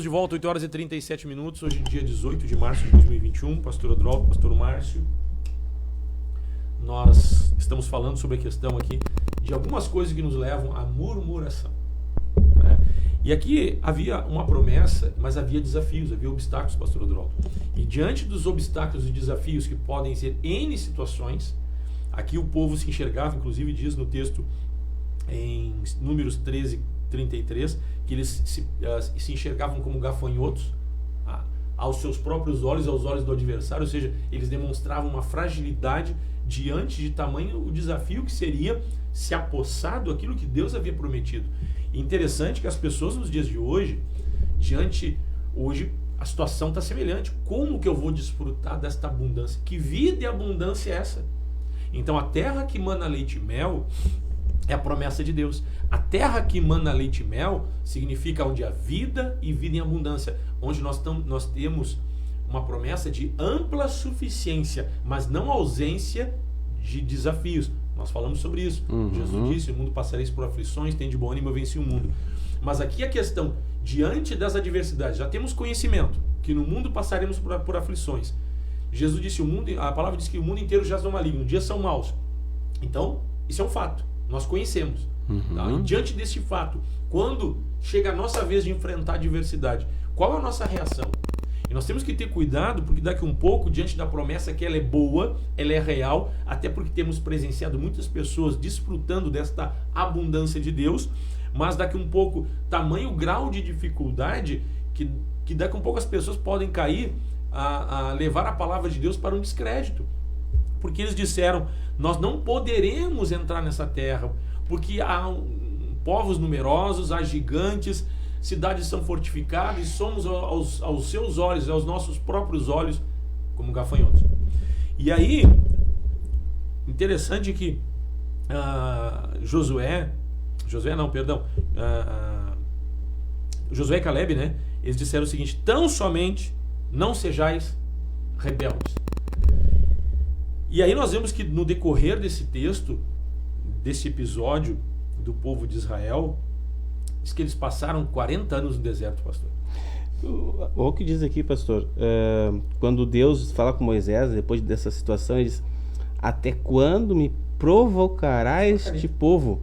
Estamos de volta, 8 horas e 37 minutos, hoje dia 18 de março de 2021. Pastor Adroaldo, pastor Márcio. Nós estamos falando sobre a questão aqui de algumas coisas que nos levam à murmuração, né? E aqui havia uma promessa, mas havia desafios, havia obstáculos, pastor Adroaldo. E diante dos obstáculos e desafios que podem ser N situações, aqui o povo se enxergava, inclusive diz no texto em Números 13, 33, que eles se enxergavam como gafanhotos aos seus próprios olhos, aos olhos do adversário, ou seja, eles demonstravam uma fragilidade diante de tamanho o desafio que seria se apossar daquilo que Deus havia prometido. E interessante que as pessoas nos dias de hoje, hoje a situação está semelhante. Como que eu vou desfrutar desta abundância? Que vida e abundância é essa? Então a terra que mana leite e mel é a promessa de Deus. A terra que mana leite e mel significa onde há vida e vida em abundância, onde nós temos uma promessa de ampla suficiência, mas não ausência de desafios. Nós falamos sobre isso. Jesus disse: o mundo passareis por aflições, tem de bom ânimo, eu venci o mundo. Mas aqui a questão, diante das adversidades, já temos conhecimento que no mundo passaremos por aflições. Jesus disse, a palavra diz que o mundo inteiro jaz no maligno, dias são maus. Então, isso é um fato, nós conhecemos. Tá? E diante desse fato, quando chega a nossa vez de enfrentar a adversidade, qual é a nossa reação? E nós temos que ter cuidado, porque daqui um pouco, diante da promessa que ela é boa, ela é real, até porque temos presenciado muitas pessoas desfrutando desta abundância de Deus, mas daqui um pouco, tamanho grau de dificuldade, que daqui um pouco as pessoas podem cair a levar a palavra de Deus para um descrédito. Porque eles disseram, nós não poderemos entrar nessa terra, porque há povos numerosos, há gigantes, cidades são fortificadas e somos aos seus olhos, aos nossos próprios olhos, como gafanhotos. E aí, interessante que Josué e Caleb, né? Eles disseram o seguinte: tão somente não sejais rebeldes. E aí nós vemos que no decorrer desse texto, desse episódio do povo de Israel, diz que eles passaram 40 anos no deserto, pastor. O que diz aqui, pastor, quando Deus fala com Moisés, depois dessa situação, ele diz: até quando me provocará este povo?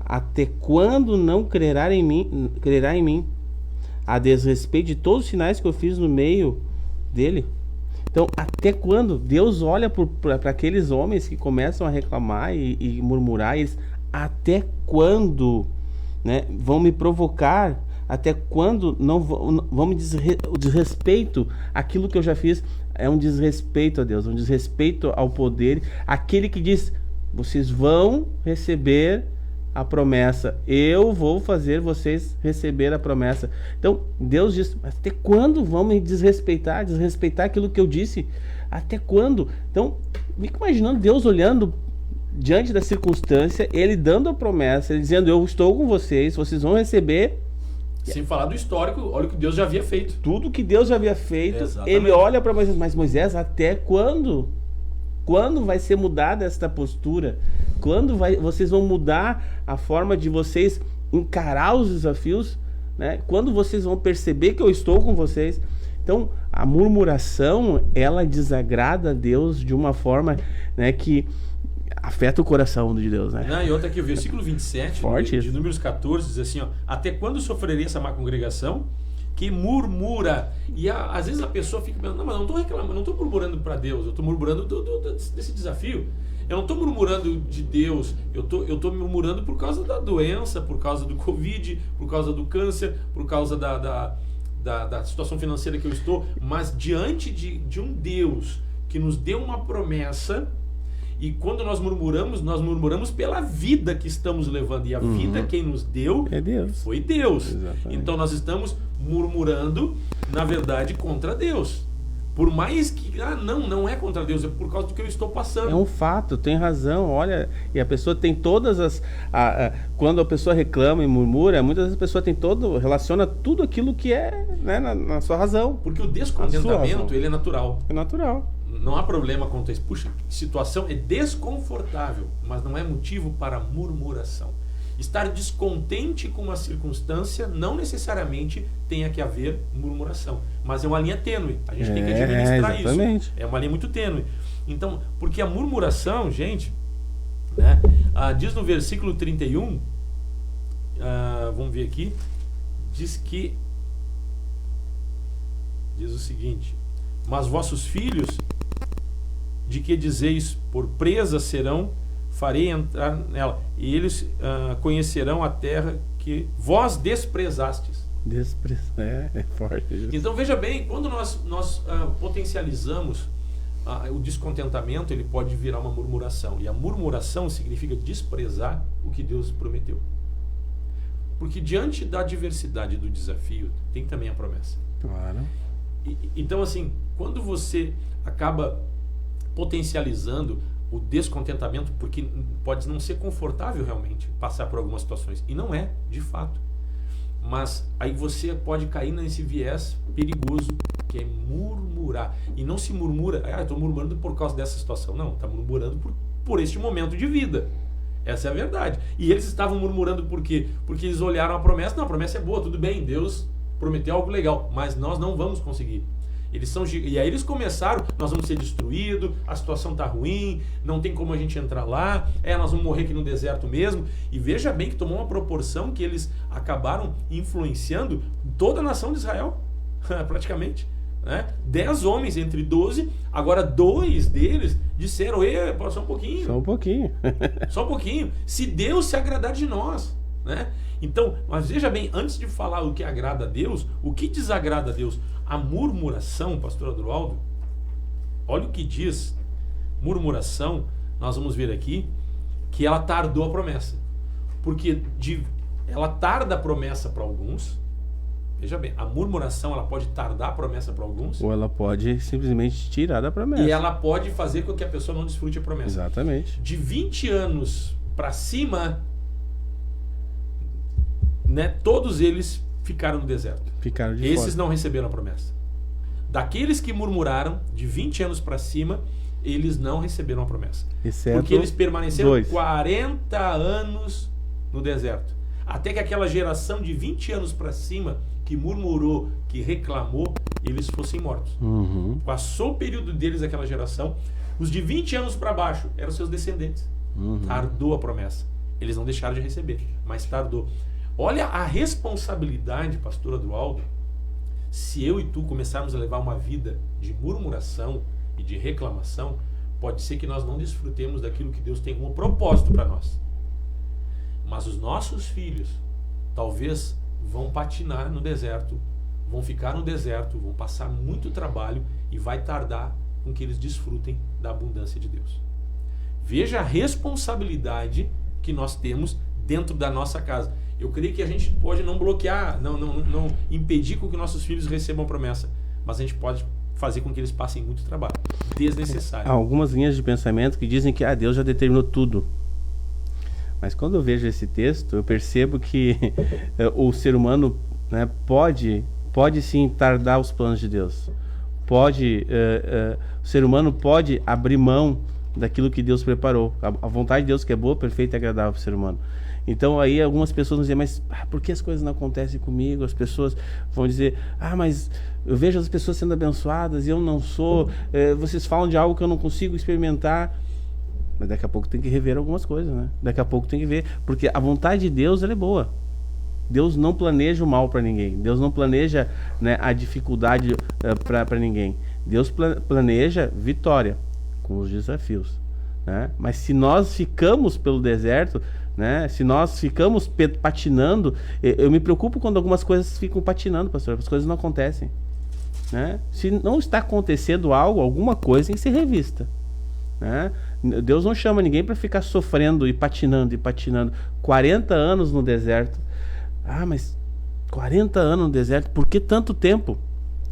Até quando não crerá em mim? A desrespeito de todos os sinais que eu fiz no meio dele. Então, até quando? Deus olha para aqueles homens que começam a reclamar e murmurar, eles, até quando, né, vão me provocar? Até quando não vão me o desrespeito àquilo que eu já fiz? É um desrespeito a Deus, um desrespeito ao poder. Aquele que diz, vocês vão receber a promessa, eu vou fazer vocês receber a promessa. Então Deus diz, até quando vão me desrespeitar aquilo que eu disse? Até quando? Então fica imaginando Deus olhando diante da circunstância, ele dando a promessa, ele dizendo, eu estou com vocês, vocês vão receber. Sem falar do histórico, olha o que Deus já havia feito. Tudo que Deus já havia feito. Exatamente. Ele olha para Moisés, mas Moisés, até quando? Quando vai ser mudada esta postura? Quando vocês vão mudar a forma de vocês encarar os desafios? Né? Quando vocês vão perceber que eu estou com vocês? Então, a murmuração, ela desagrada a Deus de uma forma, né, que afeta o coração de Deus, né? E outra aqui, o versículo 27 de Números 14 diz assim, ó, até quando sofreria essa má congregação que murmura? E às vezes a pessoa fica pensando, não, mas eu não estou reclamando, não estou murmurando para Deus, eu estou murmurando desse desafio. Eu não estou murmurando de Deus, eu estou murmurando por causa da doença, por causa do Covid, por causa do câncer, por causa da situação financeira que eu estou, mas diante de um Deus que nos deu uma promessa. E quando nós murmuramos pela vida que estamos levando. E a vida quem nos deu é Deus. Foi Deus. Exatamente. Então nós estamos murmurando, na verdade, contra Deus. Por mais que, não é contra Deus, é por causa do que eu estou passando. É um fato, tem razão, olha, e a pessoa tem todas as... quando a pessoa reclama e murmura, muitas vezes a pessoa relaciona tudo aquilo que é, né, na sua razão. Porque o descontentamento, ele é natural. É natural. Não há problema quanto a isso. Puxa, situação é desconfortável, mas não é motivo para murmuração. Estar descontente com uma circunstância não necessariamente tenha que haver murmuração, mas é uma linha tênue. A gente tem que administrar exatamente. isso. É uma linha muito tênue. Então, porque a murmuração, gente, né, diz no versículo 31, vamos ver aqui, diz o seguinte: mas vossos filhos, de que dizeis, por presa serão, farei entrar nela, e eles conhecerão a terra que vós desprezastes. É forte isso. Então veja bem, quando nós potencializamos o descontentamento, ele pode virar uma murmuração, e a murmuração significa desprezar o que Deus prometeu. Porque diante da adversidade do desafio, tem também a promessa. Claro. Então assim, quando você acaba potencializando o descontentamento, porque pode não ser confortável realmente passar por algumas situações, e não é, de fato, mas aí você pode cair nesse viés perigoso, que é murmurar, e não se murmura, eu estou murmurando por causa dessa situação, não, está murmurando por este momento de vida, essa é a verdade. E eles estavam murmurando por quê? Porque eles olharam a promessa, não, a promessa é boa, tudo bem, Deus prometeu algo legal, mas nós não vamos conseguir. E aí eles começaram, nós vamos ser destruídos, a situação está ruim, não tem como a gente entrar lá, nós vamos morrer aqui no deserto mesmo. E veja bem que tomou uma proporção que eles acabaram influenciando toda a nação de Israel, praticamente. Né? 10 homens entre 12, agora 2 deles disseram, só um pouquinho. Só um pouquinho. Só um pouquinho. Se Deus se agradar de nós. Né? Então, mas veja bem, antes de falar o que agrada a Deus, o que desagrada a Deus? A murmuração, pastor Adroaldo, olha o que diz. Murmuração, nós vamos ver aqui, que ela tardou a promessa. Porque ela tarda a promessa para alguns. Veja bem, a murmuração ela pode tardar a promessa para alguns. Ou ela pode simplesmente tirar da promessa. E ela pode fazer com que a pessoa não desfrute a promessa. Exatamente. De 20 anos para cima, né, todos eles ficaram no deserto. Ficaram de Esses fora. não receberam a promessa. Daqueles que murmuraram, de 20 anos para cima, eles não receberam a promessa. Exceto porque eles permaneceram 2. 40 anos no deserto. Até que aquela geração de 20 anos para cima, que murmurou, que reclamou, eles fossem mortos. Uhum. Passou o período deles, aquela geração. Os de 20 anos para baixo eram seus descendentes. Uhum. Tardou a promessa. Eles não deixaram de receber, mas tardou. Olha a responsabilidade, pastor Adroaldo, se eu e tu começarmos a levar uma vida de murmuração e de reclamação, pode ser que nós não desfrutemos daquilo que Deus tem como propósito para nós. Mas os nossos filhos talvez vão patinar no deserto, vão ficar no deserto, vão passar muito trabalho e vai tardar com que eles desfrutem da abundância de Deus. Veja a responsabilidade que nós temos dentro da nossa casa. Eu creio que a gente pode não bloquear, não impedir com que nossos filhos recebam a promessa, mas a gente pode fazer com que eles passem muito trabalho, desnecessário. Há algumas linhas de pensamento que dizem que Deus já determinou tudo. Mas quando eu vejo esse texto, eu percebo que o ser humano, né, pode sim tardar os planos de Deus. O ser humano pode abrir mão daquilo que Deus preparou. A vontade de Deus, que é boa, perfeita e agradável para o ser humano. Então aí algumas pessoas vão dizer, mas por que as coisas não acontecem comigo? As pessoas vão dizer, mas eu vejo as pessoas sendo abençoadas e eu não sou. Vocês falam de algo que eu não consigo experimentar. Mas daqui a pouco tem que rever algumas coisas, né? Daqui a pouco tem que ver, porque a vontade de Deus, ela é boa. Deus não planeja o mal para ninguém. Deus não planeja, né, a dificuldade para ninguém. Deus planeja vitória com os desafios, né? Mas se nós ficamos pelo deserto, né? Se nós ficamos patinando, eu me preocupo quando algumas coisas ficam patinando, pastor. As coisas não acontecem, né? Se não está acontecendo algo, alguma coisa tem que ser revista, né? Deus não chama ninguém para ficar sofrendo e patinando. 40 anos no deserto. Mas 40 anos no deserto, por que tanto tempo?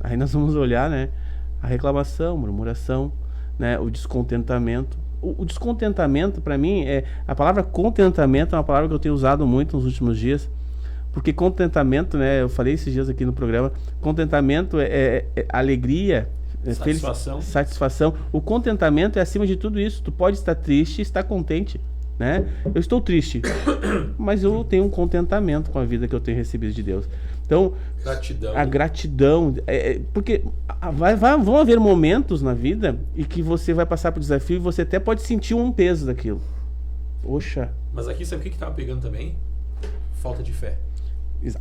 Aí nós vamos olhar, né, a reclamação, murmuração, né, o descontentamento. O descontentamento, para mim, a palavra contentamento é uma palavra que eu tenho usado muito nos últimos dias, porque contentamento, né, eu falei esses dias aqui no programa, contentamento é alegria, satisfação. Satisfação. O contentamento é acima de tudo isso. Tu pode estar triste e estar contente. né? Eu estou triste, mas eu tenho um contentamento com a vida que eu tenho recebido de Deus. Então, Gratidão. a gratidão, porque vão haver momentos na vida em que você vai passar por desafio e você até pode sentir um peso daquilo. Poxa. Mas aqui, sabe o que estava pegando também? Falta de fé.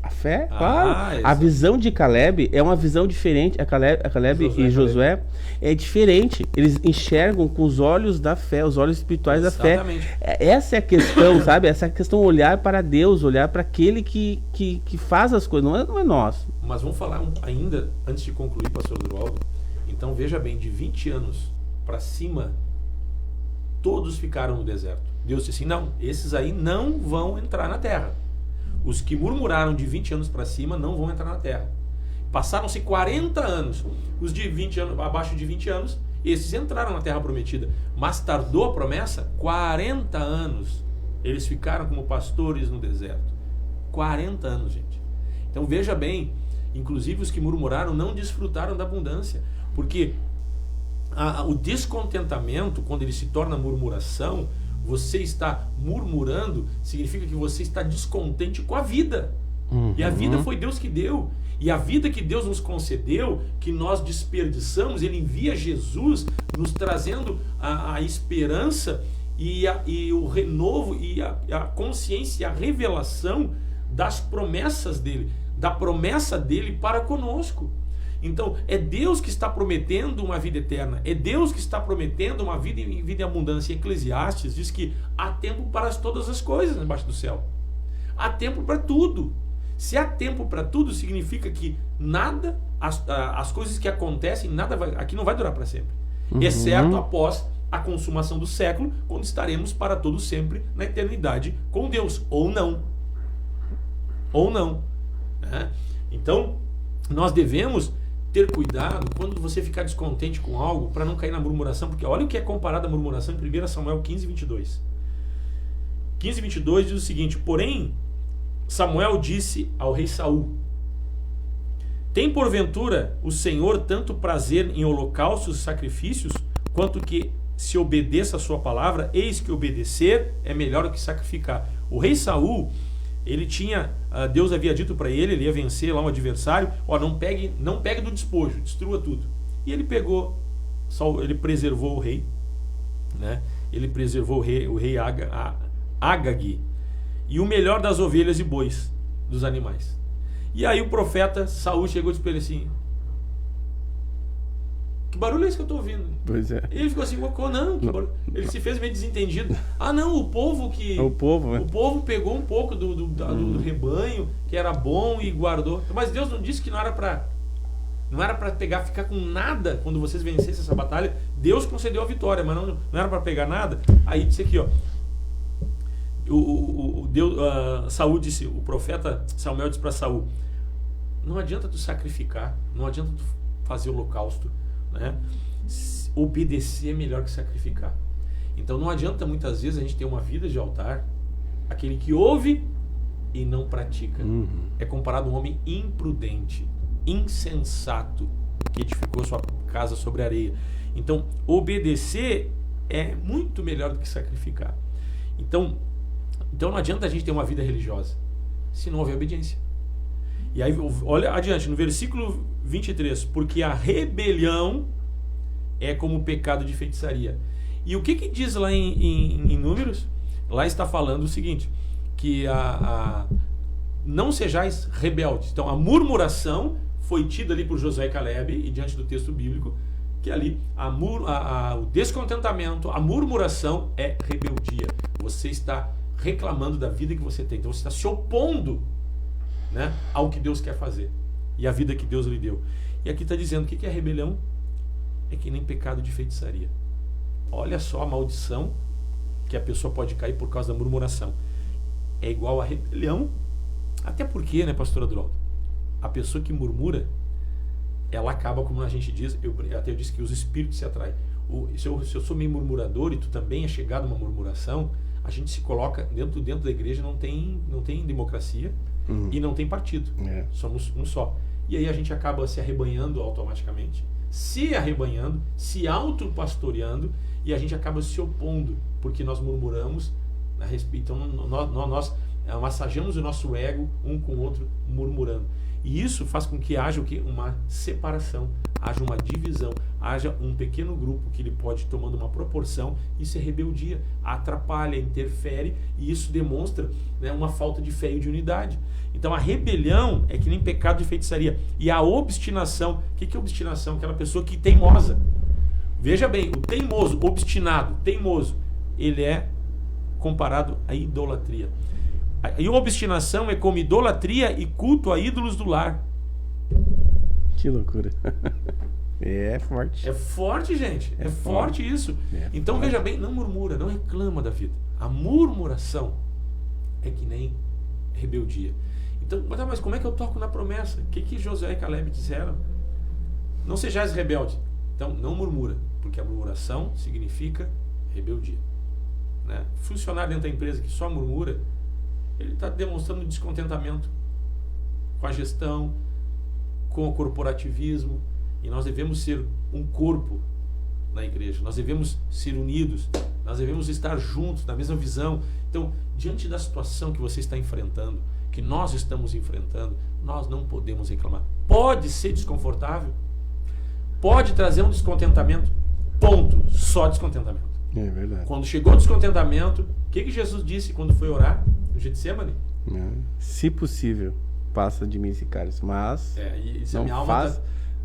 A fé, claro. A visão de Caleb é uma visão diferente. A Caleb e Josué é diferente. Eles enxergam com os olhos da fé, os olhos espirituais da fé. Essa é a questão, sabe? Essa é a questão, olhar para Deus, olhar para aquele que faz as coisas, não é nós. Mas vamos falar ainda, antes de concluir, pastor Durvaldo. Então veja bem, de 20 anos para cima, todos ficaram no deserto. Deus disse assim, não, esses aí não vão entrar na terra. Os que murmuraram de 20 anos para cima não vão entrar na terra. Passaram-se 40 anos. Os de 20 anos, abaixo de 20 anos, esses entraram na terra prometida. Mas tardou a promessa 40 anos. Eles ficaram como pastores no deserto. 40 anos, gente. Então veja bem, inclusive os que murmuraram não desfrutaram da abundância. Porque o descontentamento, quando ele se torna murmuração, você está murmurando, significa que você está descontente com a vida. E a vida foi Deus que deu. E a vida que Deus nos concedeu, que nós desperdiçamos, Ele envia Jesus nos trazendo a esperança e o renovo e a consciência e a revelação das promessas dEle, da promessa dEle para conosco. Então, é Deus que está prometendo uma vida eterna. É Deus que está prometendo uma vida em abundância. Eclesiastes diz que há tempo para todas as coisas embaixo do céu. Há tempo para tudo. Se há tempo para tudo, significa que nada, as coisas que acontecem, aqui não vai durar para sempre. Exceto após a consumação do século, quando estaremos para todo sempre na eternidade com Deus. Ou não. Ou não. Né? Então, nós devemos ter cuidado quando você ficar descontente com algo, para não cair na murmuração, porque olha o que é comparado à murmuração em 1 Samuel 15, 22. 15, 22 diz o seguinte: porém, Samuel disse ao rei Saul: tem porventura o Senhor tanto prazer em holocaustos e sacrifícios, quanto que se obedeça a sua palavra? Eis que obedecer é melhor do que sacrificar. O rei Saul, ele tinha, Deus havia dito para ele ia vencer lá um adversário, não pegue do despojo, destrua tudo. E ele pegou, ele preservou o rei, né? Ele preservou o rei Agag, e o melhor das ovelhas e bois dos animais. E aí o profeta Saul chegou e disse para ele assim: que barulho é esse que eu estou ouvindo? Pois é. E ele ficou assim, não, ele se fez meio desentendido. Não, o povo pegou um pouco do rebanho, que era bom, e guardou. Mas Deus não disse que não era para ficar com nada quando vocês vencessem essa batalha. Deus concedeu a vitória, mas não era para pegar nada. Aí disse aqui, Saul disse, o profeta Samuel disse para Saul: não adianta tu sacrificar, não adianta tu fazer holocausto, né? Obedecer é melhor que sacrificar. Então não adianta muitas vezes a gente ter uma vida de altar, aquele que ouve e não pratica. É comparado a um homem imprudente, insensato, que edificou sua casa sobre areia. Então obedecer é muito melhor do que sacrificar. Então não adianta a gente ter uma vida religiosa se não houver obediência. E aí, olha adiante, no versículo 23, porque a rebelião é como o pecado de feitiçaria. E o que diz lá em Números? Lá está falando o seguinte, que não sejais rebeldes. Então a murmuração foi tida ali por Josué e Caleb, e diante do texto bíblico, que ali o descontentamento, a murmuração é rebeldia. Você está reclamando da vida que você tem, então você está se opondo, né, ao que Deus quer fazer e a vida que Deus lhe deu. E aqui está dizendo o que é rebelião? É que nem pecado de feitiçaria. Olha só a maldição que a pessoa pode cair por causa da murmuração. É igual a rebelião, até porque, né, pastor Adroaldo, a pessoa que murmura, ela acaba, como a gente diz, eu disse que os espíritos se atraem. Se eu sou meio murmurador e tu também é chegado a uma murmuração, a gente se coloca dentro da igreja, não tem democracia e não tem partido. Somos um só. E aí a gente acaba se arrebanhando automaticamente, se autopastoreando, e a gente acaba se opondo, porque nós murmuramos Então nós massageamos o nosso ego um com o outro, murmurando. E isso faz com que haja o quê? Uma separação, haja uma divisão, haja um pequeno grupo que ele pode ir tomando uma proporção. Isso é rebeldia, atrapalha, interfere, e isso demonstra, né, uma falta de fé e de unidade. Então a rebelião é que nem pecado de feitiçaria. E a obstinação, o que é obstinação? Aquela pessoa que teimosa. Veja bem, o teimoso, obstinado, teimoso, ele é comparado à idolatria. E obstinação é como idolatria e culto a ídolos do lar. Que loucura. É forte. É forte, gente. É forte isso. Então veja bem, não murmura, não reclama da vida. A murmuração é que nem rebeldia. Então, mas como é que eu toco na promessa? O que Josué e Caleb disseram? Não sejais rebeldes. Então, não murmura, porque a murmuração significa rebeldia. Né? Funcionário dentro da empresa que só murmura, ele está demonstrando descontentamento com a gestão, com o corporativismo, e nós devemos ser um corpo na igreja, nós devemos ser unidos, nós devemos estar juntos, na mesma visão. Então, diante da situação que você está enfrentando, que nós estamos enfrentando, nós não podemos reclamar. Pode ser desconfortável, pode trazer um descontentamento, ponto, só descontentamento. É verdade. Quando chegou o descontentamento, o que Jesus disse quando foi orar no Getsemane? Se possível, passa de mim esse cálice, mas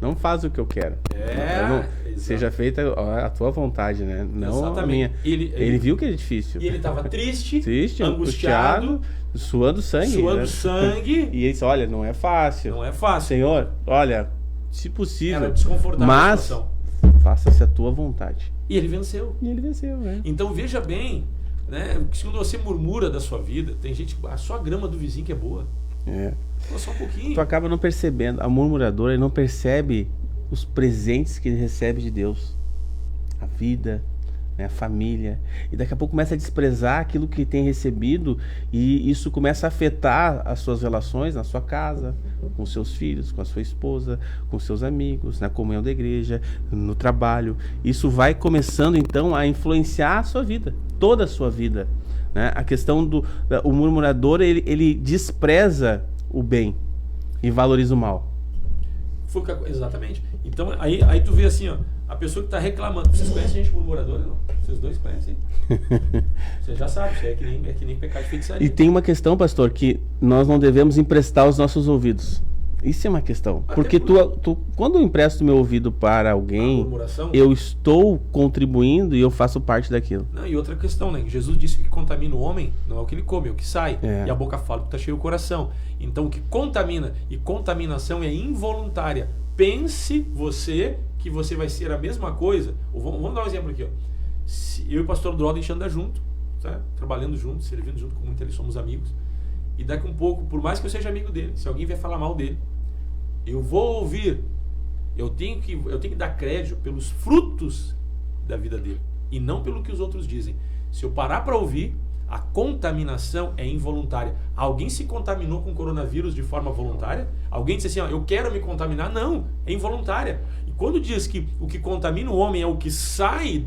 não faz o que eu quero. Seja feita a tua vontade, né? Não exatamente. A minha. Ele viu que é difícil. E ele estava triste, angustiado, suando sangue. Sangue. E ele disse, olha, não é fácil. Não é fácil. Senhor, olha, se possível, era desconfortável, mas faça-se a tua vontade. E ele venceu. Né? Então veja bem, né? Quando você murmura da sua vida, tem gente que só a grama do vizinho que é boa. Só um pouquinho. Tu acaba não percebendo. A murmuradora, ele não percebe os presentes que ele recebe de Deus. A vida, né, a família. E daqui a pouco começa a desprezar aquilo que tem recebido, e isso começa a afetar as suas relações na sua casa, com seus filhos, com a sua esposa, com seus amigos, na comunhão da igreja, no trabalho. Isso vai começando então a influenciar a sua vida, toda a sua vida, né? A questão o murmurador, ele despreza o bem e valoriza o mal. Exatamente. Então aí tu vê assim, ó, a pessoa que está reclamando. Vocês conhecem gente murmuradora? Não? Vocês dois conhecem? Você já sabe, isso é que nem pecado de feitiçaria. E tem uma questão, pastor, que nós não devemos emprestar os nossos ouvidos. Isso é uma questão. Porque quando eu empresto meu ouvido para alguém, eu estou contribuindo e eu faço parte daquilo. Não, e outra questão, né? Jesus disse que o que contamina o homem não é o que ele come, é o que sai. E a boca fala que está cheio o coração. Então o que contamina, e contaminação é involuntária. Pense você que você vai ser a mesma coisa. Vamos dar um exemplo aqui, ó. Eu e o pastor Droga a gente anda junto, tá? Trabalhando junto, servindo junto com muito ele, somos amigos. E daqui um pouco, por mais que eu seja amigo dele, se alguém vier falar mal dele, eu vou ouvir. Eu tenho que dar crédito pelos frutos da vida dele, e não pelo que os outros dizem. Se eu parar para ouvir, a contaminação é involuntária. Alguém se contaminou com coronavírus de forma voluntária? Alguém disse assim, ó, eu quero me contaminar? Não, é involuntária. E quando diz que o que contamina o homem é o que sai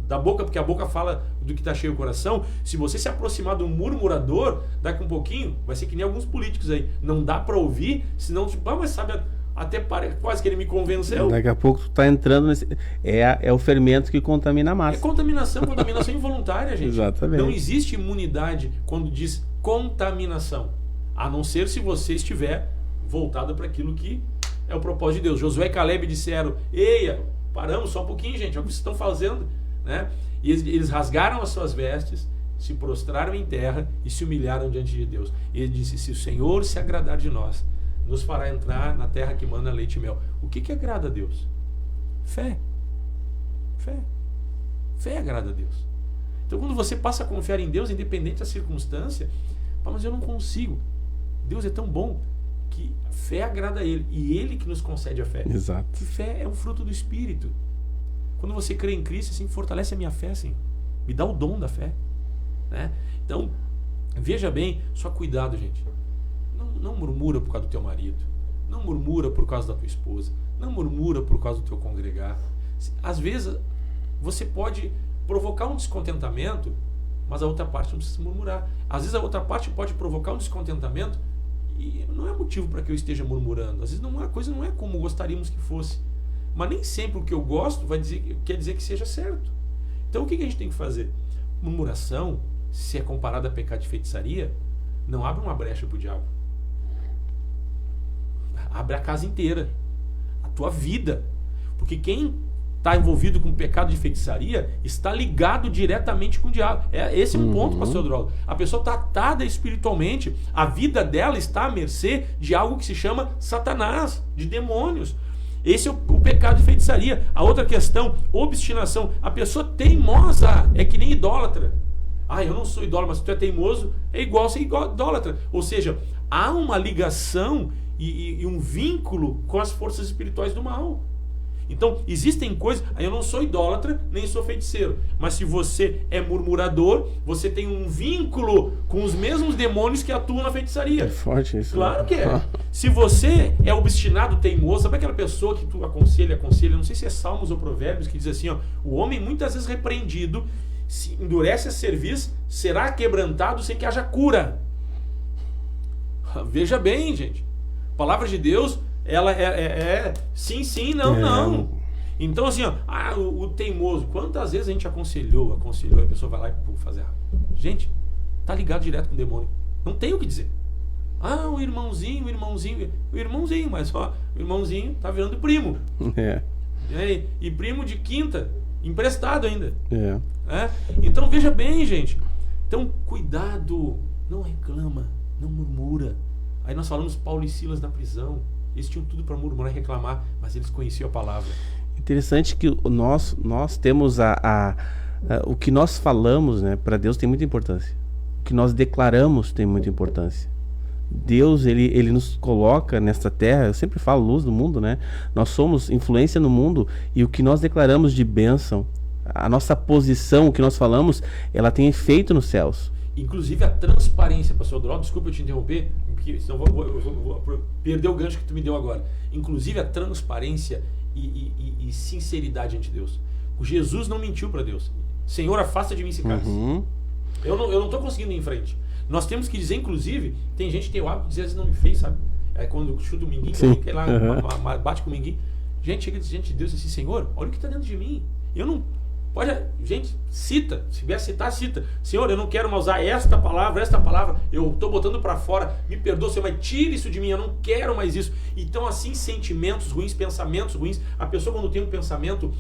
da boca, porque a boca fala do que está cheio o coração, se você se aproximar do murmurador, daqui um pouquinho, vai ser que nem alguns políticos aí. Não dá para ouvir, senão, mas sabe, até quase que ele me convenceu. Daqui a pouco tu tá entrando nesse... É o fermento que contamina a massa. É contaminação involuntária, gente. Exatamente. Não existe imunidade quando diz contaminação, a não ser se você estiver voltado para aquilo que é o propósito de Deus. Josué e Caleb disseram, eia, paramos só um pouquinho, gente, olha o que vocês estão fazendo, né? E eles rasgaram as suas vestes, se prostraram em terra e se humilharam diante de Deus. E ele disse, se o Senhor se agradar de nós, nos fará entrar na terra que mana leite e mel. O que agrada a Deus? Fé. Fé agrada a Deus. Então quando você passa a confiar em Deus, independente da circunstância, mas eu não consigo. Deus é tão bom que fé agrada a Ele, e Ele que nos concede a fé. Exato. E fé é um fruto do Espírito. Quando você crê em Cristo, assim, fortalece a minha fé, assim, me dá o dom da fé, né? Então, veja bem, só cuidado, gente. Não murmura por causa do teu marido, não murmura por causa da tua esposa, não murmura por causa do teu congregar. Às vezes, você pode provocar um descontentamento, mas a outra parte não precisa murmurar. Às vezes a outra parte pode provocar um descontentamento e não é motivo para que eu esteja murmurando. Às vezes a coisa não é como gostaríamos que fosse. Mas nem sempre o que eu gosto quer dizer que seja certo. Então o que a gente tem que fazer? Murmuração, se é comparada a pecado de feitiçaria, não abre uma brecha para o diabo. Abre a casa inteira. A tua vida. Porque quem está envolvido com pecado de feitiçaria está ligado diretamente com o diabo. Esse é um ponto, pastor Drogo. A pessoa está atada espiritualmente. A vida dela está à mercê de algo que se chama Satanás, de demônios. Esse é o pecado de feitiçaria. A outra questão, obstinação. A pessoa teimosa é que nem idólatra. Eu não sou idólatra, mas se tu é teimoso, é igual ser idólatra. Ou seja, há uma ligação e um vínculo com as forças espirituais do mal. Então, existem coisas... Eu não sou idólatra, nem sou feiticeiro. Mas se você é murmurador, você tem um vínculo com os mesmos demônios que atuam na feitiçaria. É forte isso. Claro que é. Se você é obstinado, teimoso, sabe aquela pessoa que tu aconselha, não sei se é Salmos ou Provérbios, que diz assim, o homem muitas vezes repreendido, se endurece a cerviz, será quebrantado sem que haja cura. Veja bem, gente. A palavra de Deus... ela é sim, sim, não, não. Então assim, o teimoso, quantas vezes a gente aconselhou, a pessoa vai lá e faz errado. Gente, tá ligado direto com o demônio. Não tem o que dizer. O irmãozinho, mas o irmãozinho tá virando primo. E primo de quinta, emprestado ainda. Então veja bem, gente. Então cuidado, não reclama, não murmura. Aí nós falamos Paulo e Silas na prisão. Eles tinham tudo para murmurar e reclamar, mas eles conheciam a palavra. Interessante que nós temos o que nós falamos, né, para Deus tem muita importância. O que nós declaramos tem muita importância. Deus, ele nos coloca nesta terra, eu sempre falo luz do mundo, né? Nós somos influência no mundo e o que nós declaramos de bênção, a nossa posição, o que nós falamos, ela tem efeito nos céus. Inclusive a transparência, pastor Drogo, desculpa eu te interromper, porque senão eu vou perder o gancho que tu me deu agora. Inclusive a transparência e sinceridade ante Deus. O Jesus não mentiu para Deus. Senhor, afasta de mim esse cálice. Eu não estou conseguindo ir em frente. Nós temos que dizer, inclusive, tem gente que tem o hábito de dizer, às vezes não me fez, sabe? Aí quando chuta o minguinho, que lá, bate com o minguinho, chega diante de Deus assim, Senhor, olha o que está dentro de mim. Eu não... gente, cita. Se vier citar, cita. Senhor, eu não quero mais usar esta palavra, eu estou botando para fora. Me perdoa, Senhor, mas tira isso de mim. Eu não quero mais isso. Então, assim, sentimentos ruins, pensamentos ruins. A pessoa, quando tem um pensamento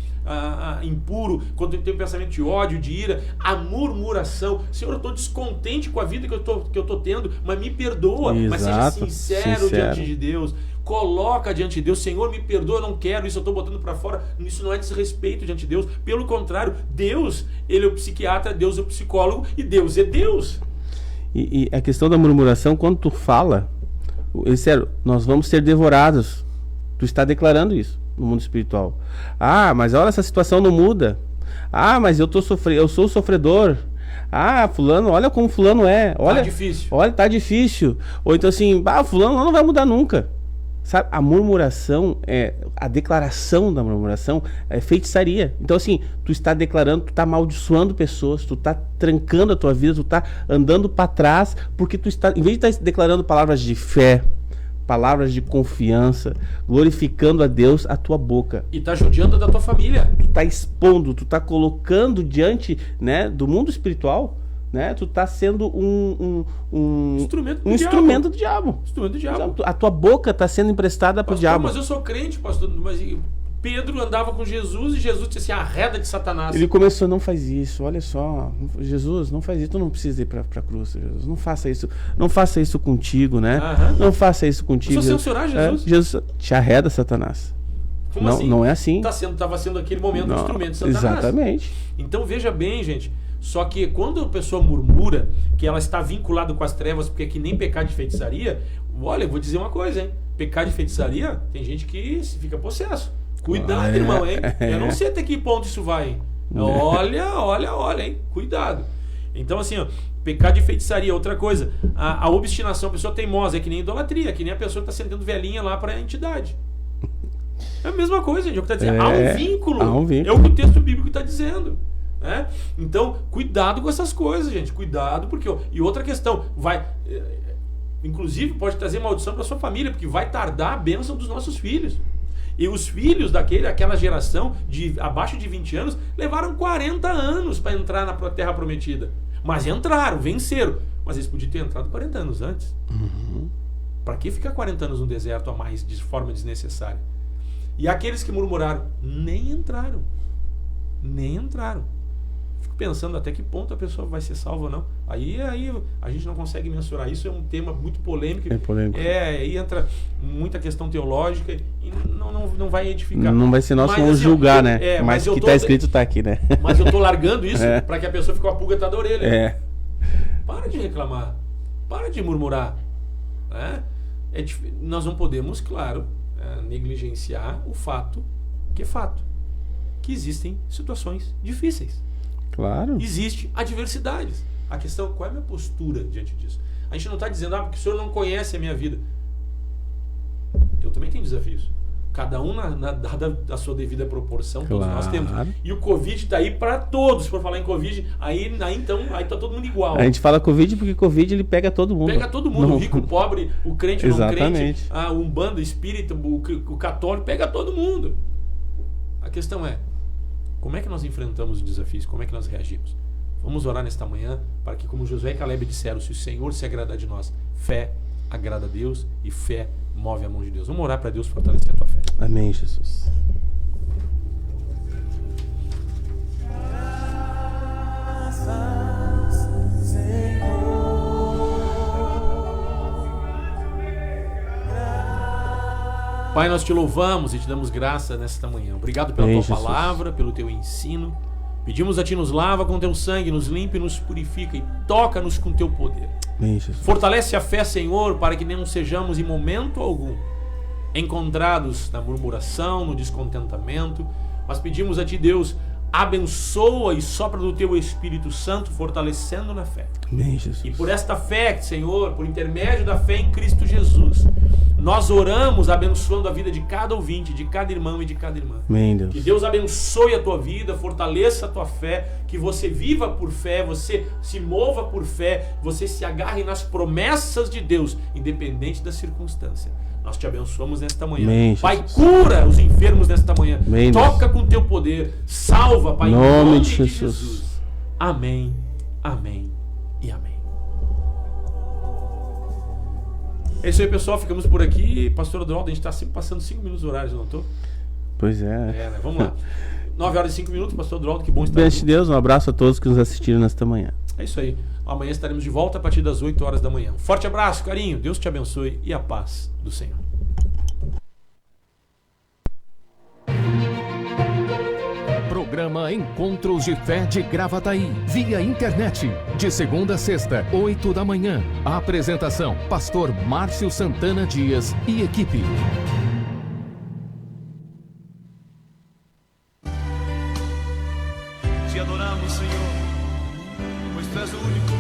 impuro, quando tem um pensamento de ódio, de ira, a murmuração. Senhor, eu estou descontente com a vida que eu tô tendo, mas me perdoa. Exato, mas seja sincero diante de Deus. Coloca diante de Deus, Senhor, me perdoa, eu não quero isso, eu estou botando para fora. Isso não é desrespeito diante de Deus. Pelo contrário, Deus, Ele é o psiquiatra, Deus é o psicólogo e Deus é Deus. E a questão da murmuração, quando tu fala, sério, nós vamos ser devorados. Tu está declarando isso no mundo espiritual. Mas olha, essa situação não muda. Mas eu sou sofredor. Fulano, olha como fulano é. Olha, tá difícil. Olha, tá difícil. Ou então assim, fulano não vai mudar nunca. Sabe, a murmuração, a declaração da murmuração é feitiçaria. Então assim, tu está declarando, tu está amaldiçoando pessoas, tu está trancando a tua vida, tu está andando para trás, porque tu está, em vez de estar declarando palavras de fé, palavras de confiança, glorificando a Deus, a tua boca. E tá judiando da tua família. Tu tá expondo, tu tá colocando diante, né, do mundo espiritual, né? Tu tá sendo um instrumento do diabo. Instrumento do diabo. A tua boca tá sendo emprestada pro diabo. Mas eu sou crente, pastor, mas Pedro andava com Jesus e Jesus disse assim, arreda de Satanás. Ele começou, não faz isso, olha só, Jesus, não faz isso, tu não precisa ir pra cruz, Jesus, não faça isso contigo, né? Não faça isso contigo. Se eu censurar Jesus. Jesus, te arreda, Satanás. Como assim? Não é assim. Tava sendo aquele momento instrumento de Satanás. Exatamente. Então veja bem, gente, só que quando a pessoa murmura que ela está vinculada com as trevas, porque é que nem pecado de feitiçaria, olha, eu vou dizer uma coisa, hein? Pecado de feitiçaria, tem gente que fica possesso. Cuidado, irmão, hein? Eu não sei até que ponto isso vai, hein? Olha, hein? Cuidado. Então, assim, pecado de feitiçaria, outra coisa. A obstinação, a pessoa teimosa, é que nem idolatria, é que nem a pessoa que está sentando velhinha lá para a entidade. É a mesma coisa, gente. É o que está dizendo. Há um vínculo. É o que o texto bíblico está dizendo. né? Então, cuidado com essas coisas, gente. Cuidado, porque... E outra questão, inclusive pode trazer maldição para sua família, porque vai tardar a bênção dos nossos filhos. E os filhos daquela geração de abaixo de 20 anos levaram 40 anos para entrar na Terra Prometida. Mas entraram, venceram. Mas eles podiam ter entrado 40 anos antes. Para que ficar 40 anos no deserto a mais de forma desnecessária? E aqueles que murmuraram, nem entraram. Nem entraram. Fico pensando até que ponto a pessoa vai ser salva ou não. Aí a gente não consegue mensurar. Isso é um tema muito polêmico. É polêmico. Aí entra muita questão teológica e não vai edificar. Não vai ser nós que vamos julgar, né? Mas o que está escrito está aqui, né? Mas eu tô largando isso para que a pessoa fique com a pulga atrás da orelha. Para de reclamar. Para de murmurar. Né? Nós não podemos, claro, negligenciar o fato que é fato. Que existem situações difíceis. Claro. Existe adversidades. A questão é qual é a minha postura diante disso. A gente não está dizendo, porque o senhor não conhece a minha vida. Eu também tenho desafios. Cada um dada a sua devida proporção, todos nós temos. E o Covid está aí para todos. Se for falar em Covid, aí tá todo mundo igual. A gente fala Covid porque Covid ele pega todo mundo. Pega todo mundo, o rico, o pobre, o crente, o não Exatamente. crente, o umbanda, o espírita, o católico, pega todo mundo. A questão é, como é que nós enfrentamos os desafios? Como é que nós reagimos? Vamos orar nesta manhã para que, como Josué e Caleb disseram, se o Senhor se agradar de nós, fé agrada a Deus e fé move a mão de Deus. Vamos orar para Deus fortalecer a tua fé. Amém, Jesus. Pai, nós te louvamos e te damos graça nesta manhã. Obrigado pela tua palavra, pelo teu ensino. Pedimos a ti, nos lava com teu sangue, nos limpa e nos purifica e toca-nos com teu poder. Fortalece a fé, Senhor, para que não sejamos em momento algum encontrados na murmuração, no descontentamento, mas pedimos a ti, Deus, abençoa e sopra do teu Espírito Santo, fortalecendo na fé. Amém, Jesus. E por esta fé, Senhor, por intermédio da fé em Cristo Jesus, nós oramos abençoando a vida de cada ouvinte, de cada irmão e de cada irmã. Amém, Deus. Que Deus abençoe a tua vida, fortaleça a tua fé, que você viva por fé, você se mova por fé, você se agarre nas promessas de Deus, independente da circunstância. Nós te abençoamos nesta manhã. Amém, Pai, cura os enfermos nesta manhã. Amém, toca com teu poder. Salva, Pai, em nome de Jesus. Jesus. Amém, amém e amém. É isso aí, pessoal. Ficamos por aqui. Pastor Adroaldo, a gente está sempre passando 5 minutos do horário, não estou? Pois é. Né? Vamos lá. 9 horas e 5 minutos, Pastor Adroaldo, que bom estar aqui. Deus, um abraço a todos que nos assistiram nesta manhã. É isso aí. Amanhã estaremos de volta a partir das 8 horas da manhã. Forte abraço, carinho. Deus te abençoe e a paz do Senhor. Programa Encontros de Fé de Gravataí, via internet, de segunda a sexta, 8 da manhã. A apresentação, Pastor Márcio Santana Dias e equipe. Te adoramos, Senhor, pois Tu és o único